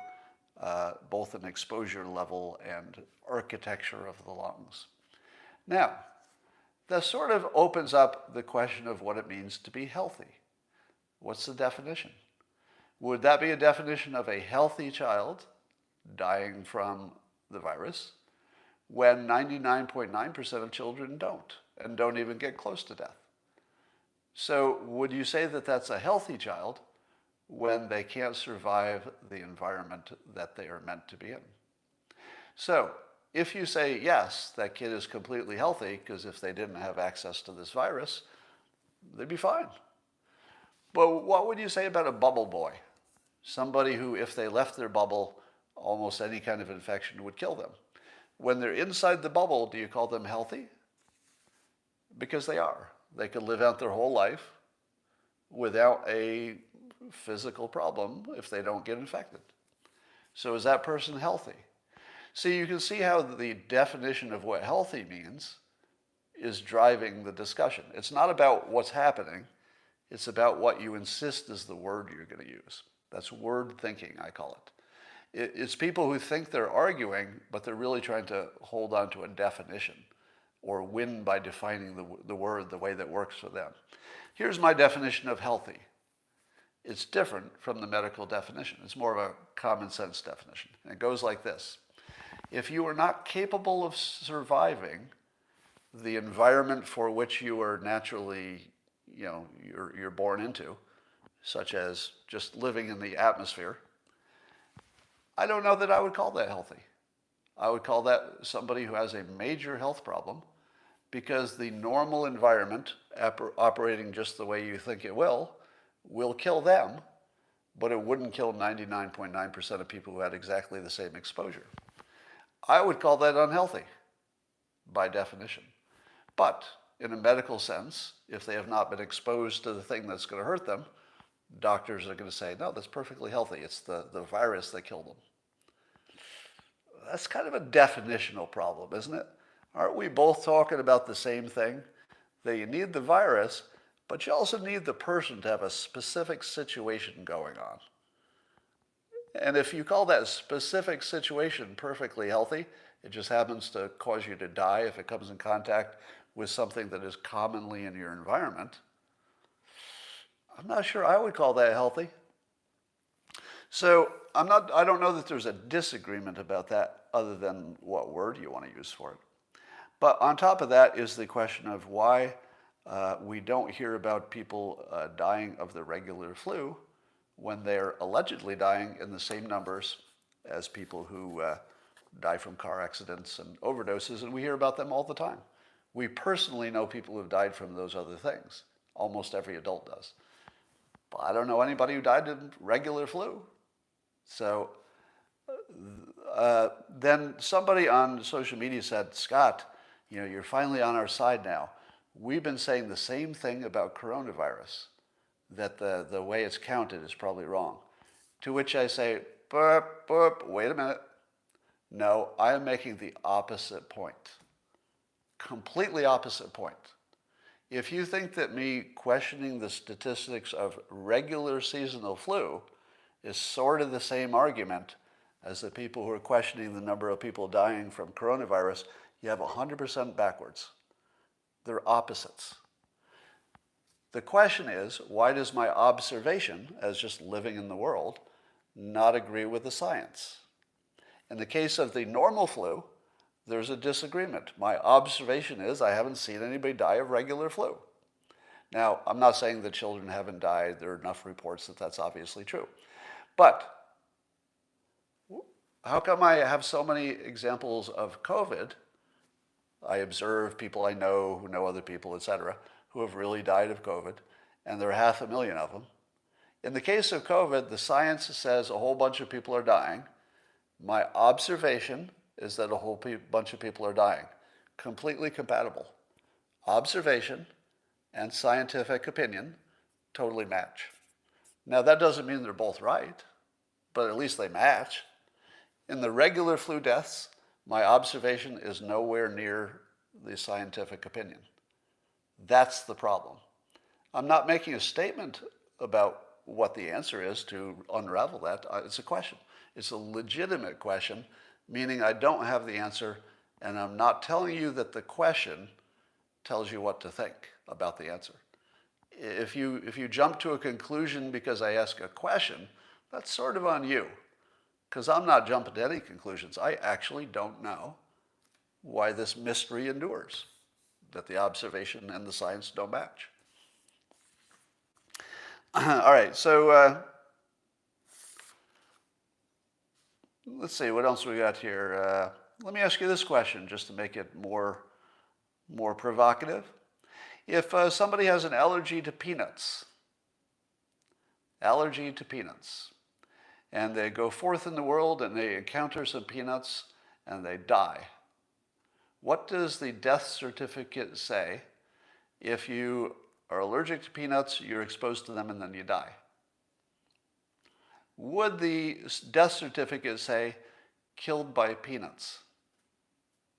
both in exposure level and architecture of the lungs. Now, that sort of opens up the question of what it means to be healthy. What's the definition? Would that be a definition of a healthy child dying from the virus when 99.9% of children don't and don't even get close to death? So would you say that that's a healthy child when they can't survive the environment that they are meant to be in? So if you say, yes, that kid is completely healthy, because if they didn't have access to this virus, they'd be fine. But what would you say about a bubble boy? Somebody who, if they left their bubble, almost any kind of infection would kill them. When they're inside the bubble, do you call them healthy? Because they are. They could live out their whole life without a physical problem if they don't get infected. So is that person healthy? See, you can see how the definition of what healthy means is driving the discussion. It's not about what's happening. It's about what you insist is the word you're going to use. That's word thinking, I call it. It's people who think they're arguing, but they're really trying to hold on to a definition or win by defining the word the way that works for them. Here's my definition of healthy. It's different from the medical definition. It's more of a common sense definition. And it goes like this. If you are not capable of surviving the environment for which you are naturally, you're born into, such as just living in the atmosphere, I don't know that I would call that healthy. I would call that somebody who has a major health problem because the normal environment, operating just the way you think it will kill them, but it wouldn't kill 99.9% of people who had exactly the same exposure. I would call that unhealthy by definition. But in a medical sense, if they have not been exposed to the thing that's going to hurt them, doctors are going to say, no, that's perfectly healthy. It's the virus that killed them. That's kind of a definitional problem, isn't it? Aren't we both talking about the same thing? That you need the virus, but you also need the person to have a specific situation going on. And if you call that specific situation perfectly healthy, it just happens to cause you to die if it comes in contact with something that is commonly in your environment, I'm not sure I would call that healthy. So I don't know that there's a disagreement about that other than what word you want to use for it. But on top of that is the question of why we don't hear about people dying of the regular flu when they're allegedly dying in the same numbers as people who die from car accidents and overdoses, and we hear about them all the time. We personally know people who've died from those other things. Almost every adult does. But I don't know anybody who died of regular flu. So then somebody on social media said, Scott, you're finally on our side now. We've been saying the same thing about coronavirus, that the way it's counted is probably wrong. To which I say, burp, burp, wait a minute. No, I am making the opposite point. Completely opposite point. If you think that me questioning the statistics of regular seasonal flu is sort of the same argument as the people who are questioning the number of people dying from coronavirus, you have 100% backwards. They're opposites. The question is, why does my observation, as just living in the world, not agree with the science? In the case of the normal flu, there's a disagreement. My observation is I haven't seen anybody die of regular flu. Now, I'm not saying that children haven't died. There are enough reports that that's obviously true. But how come I have so many examples of COVID? I observe people I know who know other people, etc., who have really died of COVID, and there are 500,000 of them. In the case of COVID, the science says a whole bunch of people are dying. My observation is that a whole bunch of people are dying. Completely compatible. Observation and scientific opinion totally match. Now, that doesn't mean they're both right, but at least they match. In the regular flu deaths, my observation is nowhere near the scientific opinion. That's the problem. I'm not making a statement about what the answer is to unravel that. It's a question. It's a legitimate question, meaning I don't have the answer, and I'm not telling you that the question tells you what to think about the answer. If you jump to a conclusion because I ask a question, that's sort of on you, because I'm not jumping to any conclusions. I actually don't know why this mystery endures, that the observation and the science don't match. All right, so let's see, what else we got here? Let me ask you this question just to make it more provocative. If somebody has an allergy to peanuts, and they go forth in the world and they encounter some peanuts and they die, what does the death certificate say? If you are allergic to peanuts, you're exposed to them and then you die. Would the death certificate say killed by peanuts?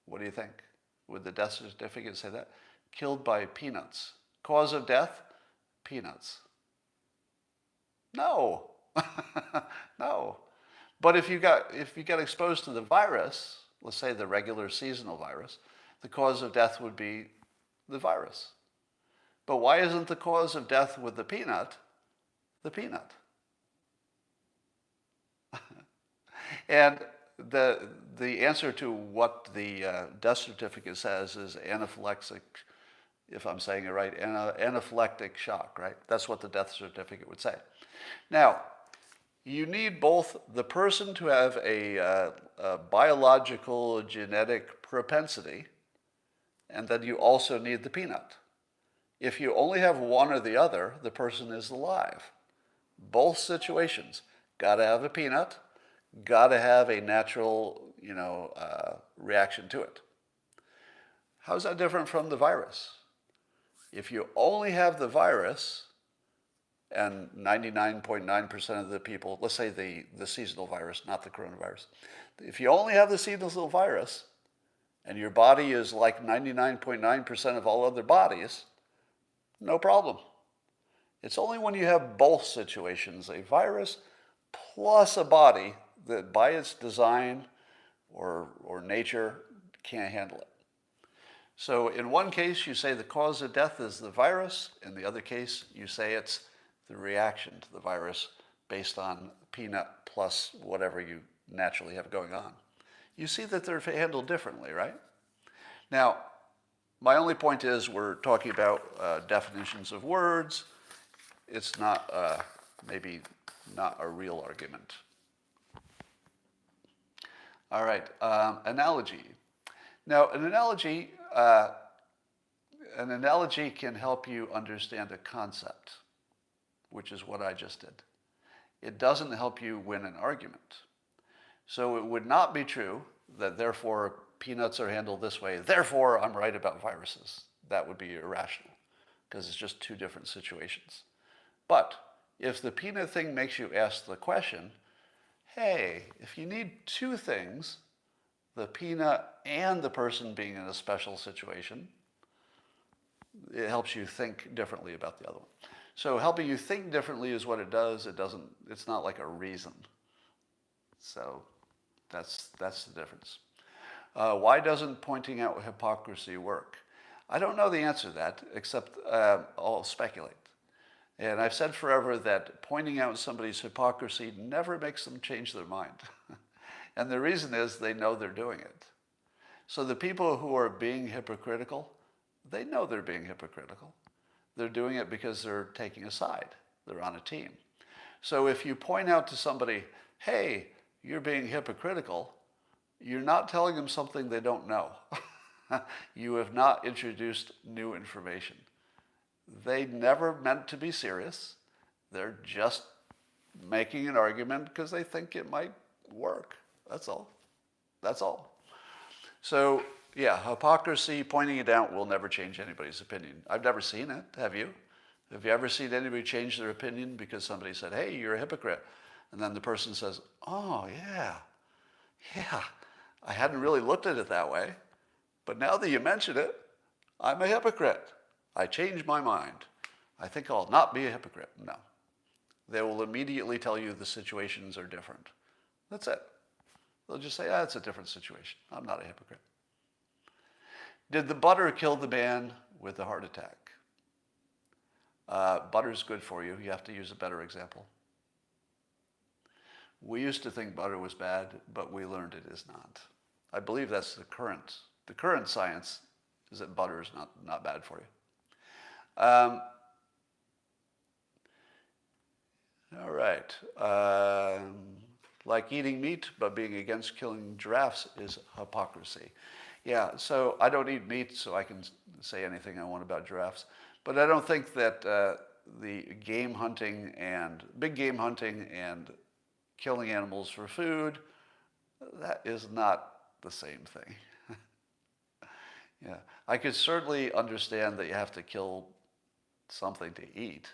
What do you think? Would the death certificate say that? Killed by peanuts. Cause of death? Peanuts. No. No. But if you got exposed to the virus, let's say the regular seasonal virus, the cause of death would be the virus. But why isn't the cause of death with the peanut the peanut? And the answer to what the death certificate says is anaphylactic, if I'm saying it right, anaphylactic shock, right? That's what the death certificate would say. Now, you need both the person to have a biological genetic propensity, and then you also need the peanut. If you only have one or the other, the person is alive. Both situations. Got to have a peanut, got to have a natural, reaction to it. How's that different from the virus? If you only have the virus, and 99.9% of the people, let's say the seasonal virus, not the coronavirus. If you only have the seasonal virus, and your body is like 99.9% of all other bodies, no problem. It's only when you have both situations, a virus plus a body that by its design or nature can't handle it. So in one case, you say the cause of death is the virus. In the other case, you say it's the reaction to the virus based on peanut plus whatever you naturally have going on. You see that they're handled differently, right? Now, my only point is we're talking about definitions of words. It's not, maybe not a real argument. All right, analogy. Now, an analogy can help you understand a concept, which is what I just did. It doesn't help you win an argument. So it would not be true that therefore peanuts are handled this way, therefore I'm right about viruses. That would be irrational, because it's just two different situations. But if the peanut thing makes you ask the question, hey, if you need two things, the peanut and the person being in a special situation, it helps you think differently about the other one. So helping you think differently is what it does. It's not like a reason. So that's the difference. Why doesn't pointing out hypocrisy work? I don't know the answer to that, except I'll speculate. And I've said forever that pointing out somebody's hypocrisy never makes them change their mind. And the reason is they know they're doing it. So the people who are being hypocritical, they know they're being hypocritical. They're doing it because they're taking a side. They're on a team. So if you point out to somebody, hey, you're being hypocritical, you're not telling them something they don't know. You have not introduced new information. They never meant to be serious. They're just making an argument because they think it might work. That's all. That's all. So, yeah, hypocrisy, pointing it out will never change anybody's opinion. I've never seen it. Have you? Have you ever seen anybody change their opinion because somebody said, hey, you're a hypocrite? And then the person says, oh, yeah, I hadn't really looked at it that way. But now that you mention it, I'm a hypocrite. I changed my mind. I think I'll not be a hypocrite. No. They will immediately tell you the situations are different. That's it. They'll just say, it's a different situation. I'm not a hypocrite. Did the butter kill the man with the heart attack? Butter's good for you. You have to use a better example. We used to think butter was bad, but we learned it is not. I believe that's the current science is that butter is not bad for you. All right. Like eating meat, but being against killing giraffes is hypocrisy. Yeah, so I don't eat meat, so I can say anything I want about giraffes. But I don't think that the game hunting and big game hunting and killing animals for food, that is not the same thing. Yeah, I could certainly understand that you have to kill something to eat.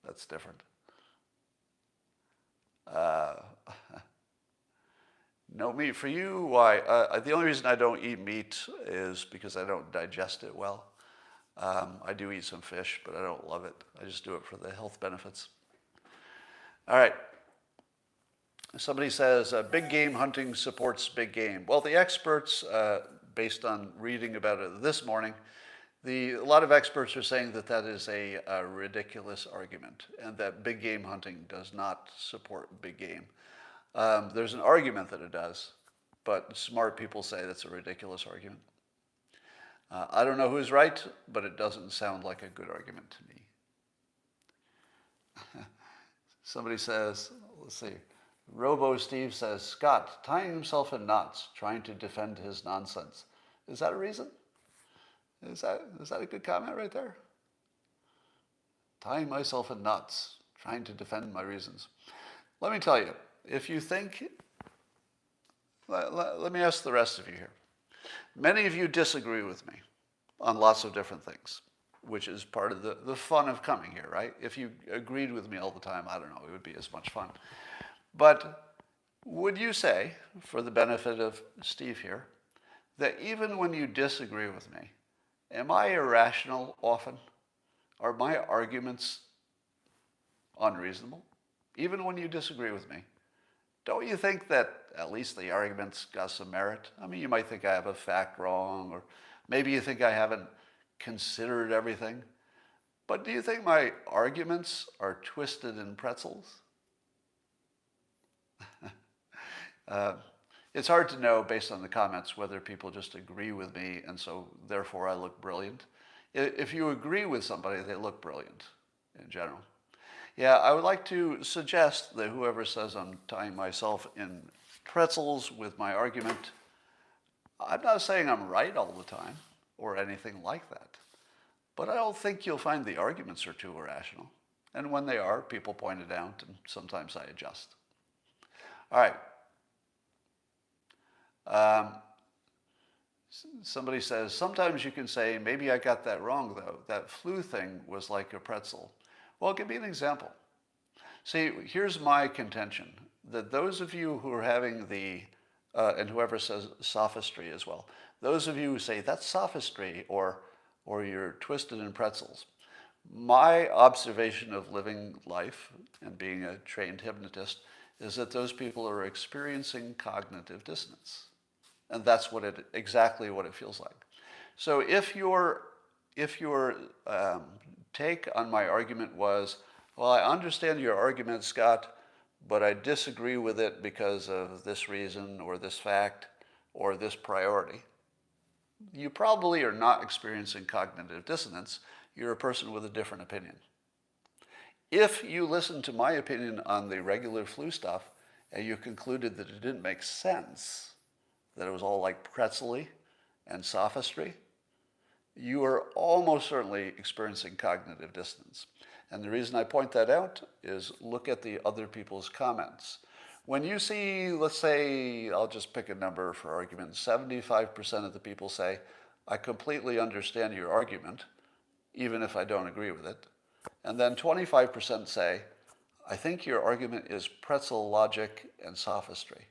That's different. No meat for you? Why? The only reason I don't eat meat is because I don't digest it well. I do eat some fish, but I don't love it. I just do it for the health benefits. All right. Somebody says, big game hunting supports big game. Well, the experts, based on reading about it this morning, a lot of experts are saying that that is a ridiculous argument and that big game hunting does not support big game. There's an argument that it does, but smart people say that's a ridiculous argument. I don't know who's right, but it doesn't sound like a good argument to me. Somebody says, let's see, Robo Steve says, Scott, tying himself in knots, trying to defend his nonsense. Is that a reason? Is that a good comment right there? Tying myself in knots, trying to defend my reasons. Let me tell you, if you think, let me ask the rest of you here. Many of you disagree with me on lots of different things, which is part of the fun of coming here, right? If you agreed with me all the time, I don't know, it would be as much fun. But would you say, for the benefit of Steve here, that even when you disagree with me, am I irrational often? Are my arguments unreasonable? Even when you disagree with me, don't you think that at least the argument's got some merit? I mean, you might think I have a fact wrong, or maybe you think I haven't considered everything. But do you think my arguments are twisted in pretzels? It's hard to know based on the comments whether people just agree with me and so therefore I look brilliant. If you agree with somebody, they look brilliant in general. Yeah, I would like to suggest that whoever says I'm tying myself in pretzels with my argument, I'm not saying I'm right all the time or anything like that. But I don't think you'll find the arguments are too irrational. And when they are, people point it out, and sometimes I adjust. All right. Somebody says, sometimes you can say, maybe I got that wrong, though. That flu thing was like a pretzel. Well, give me an example. See, here's my contention, that those of you who are having and whoever says sophistry as well, those of you who say that's sophistry or you're twisted in pretzels, my observation of living life and being a trained hypnotist is that those people are experiencing cognitive dissonance. And that's exactly what it feels like. So if your take on my argument was, well, I understand your argument, Scott, but I disagree with it because of this reason or this fact or this priority, you probably are not experiencing cognitive dissonance. You're a person with a different opinion. If you listened to my opinion on the regular flu stuff and you concluded that it didn't make sense, that it was all like pretzel-y and sophistry, you are almost certainly experiencing cognitive dissonance. And the reason I point that out is look at the other people's comments. When you see, let's say, I'll just pick a number for argument, 75% of the people say, I completely understand your argument, even if I don't agree with it. And then 25% say, I think your argument is pretzel logic and sophistry.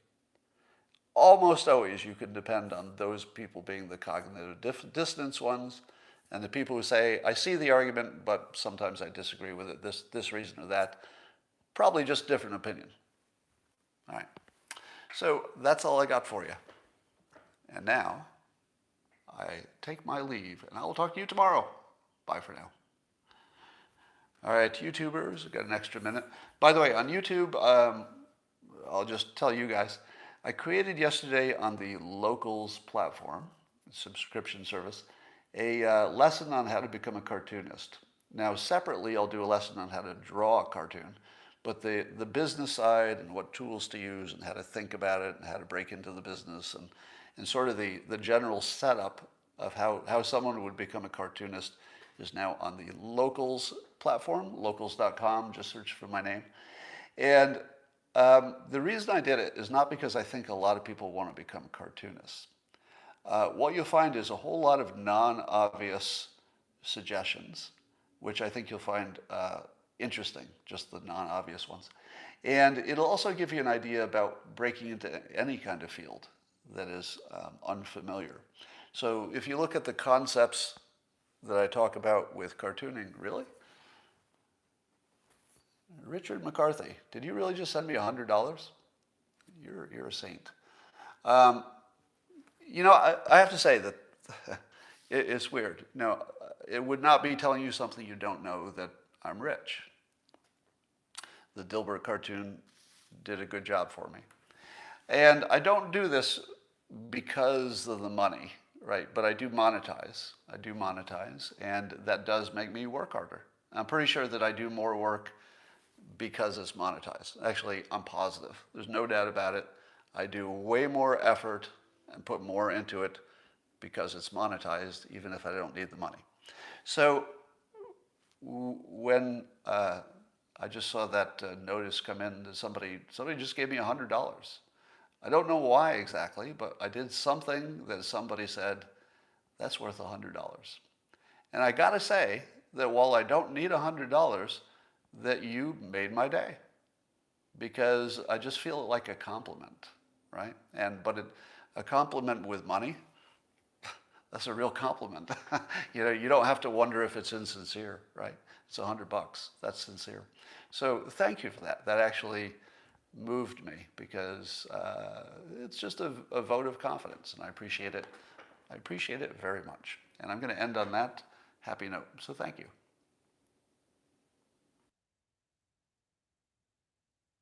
Almost always you can depend on those people being the cognitive dissonance ones, and the people who say, I see the argument, but sometimes I disagree with it, this reason or that. Probably just different opinion. All right. So that's all I got for you. And now I take my leave, and I will talk to you tomorrow. Bye for now. All right, YouTubers, I've got an extra minute. By the way, on YouTube, I'll just tell you guys, I created yesterday on the Locals platform, subscription service, a lesson on how to become a cartoonist. Now, separately, I'll do a lesson on how to draw a cartoon, but the business side and what tools to use and how to think about it and how to break into the business and sort of the general setup of how someone would become a cartoonist is now on the Locals platform, locals.com, just search for my name. And the reason I did it is not because I think a lot of people want to become cartoonists. What you'll find is a whole lot of non-obvious suggestions, which I think you'll find interesting, just the non-obvious ones. And it'll also give you an idea about breaking into any kind of field that is unfamiliar. So if you look at the concepts that I talk about with cartooning, really? Richard McCarthy, did you really just send me $100? You're a saint. You know, I have to say that it's weird. No, it would not be telling you something you don't know that I'm rich. The Dilbert cartoon did a good job for me. And I don't do this because of the money, right? But I do monetize. And that does make me work harder. I'm pretty sure that I do more work because it's monetized. Actually, I'm positive. There's no doubt about it. I do way more effort and put more into it because it's monetized, even if I don't need the money. So when I just saw that notice come in that somebody just gave me $100. I don't know why exactly, but I did something that somebody said, that's worth $100. And I gotta say that while I don't need $100, that you made my day, because I just feel it like a compliment, right? But a compliment with money, that's a real compliment. You know, you don't have to wonder if it's insincere, right? It's $100. That's sincere. So thank you for that. That actually moved me because it's just a vote of confidence, and I appreciate it. I appreciate it very much. And I'm going to end on that happy note. So thank you.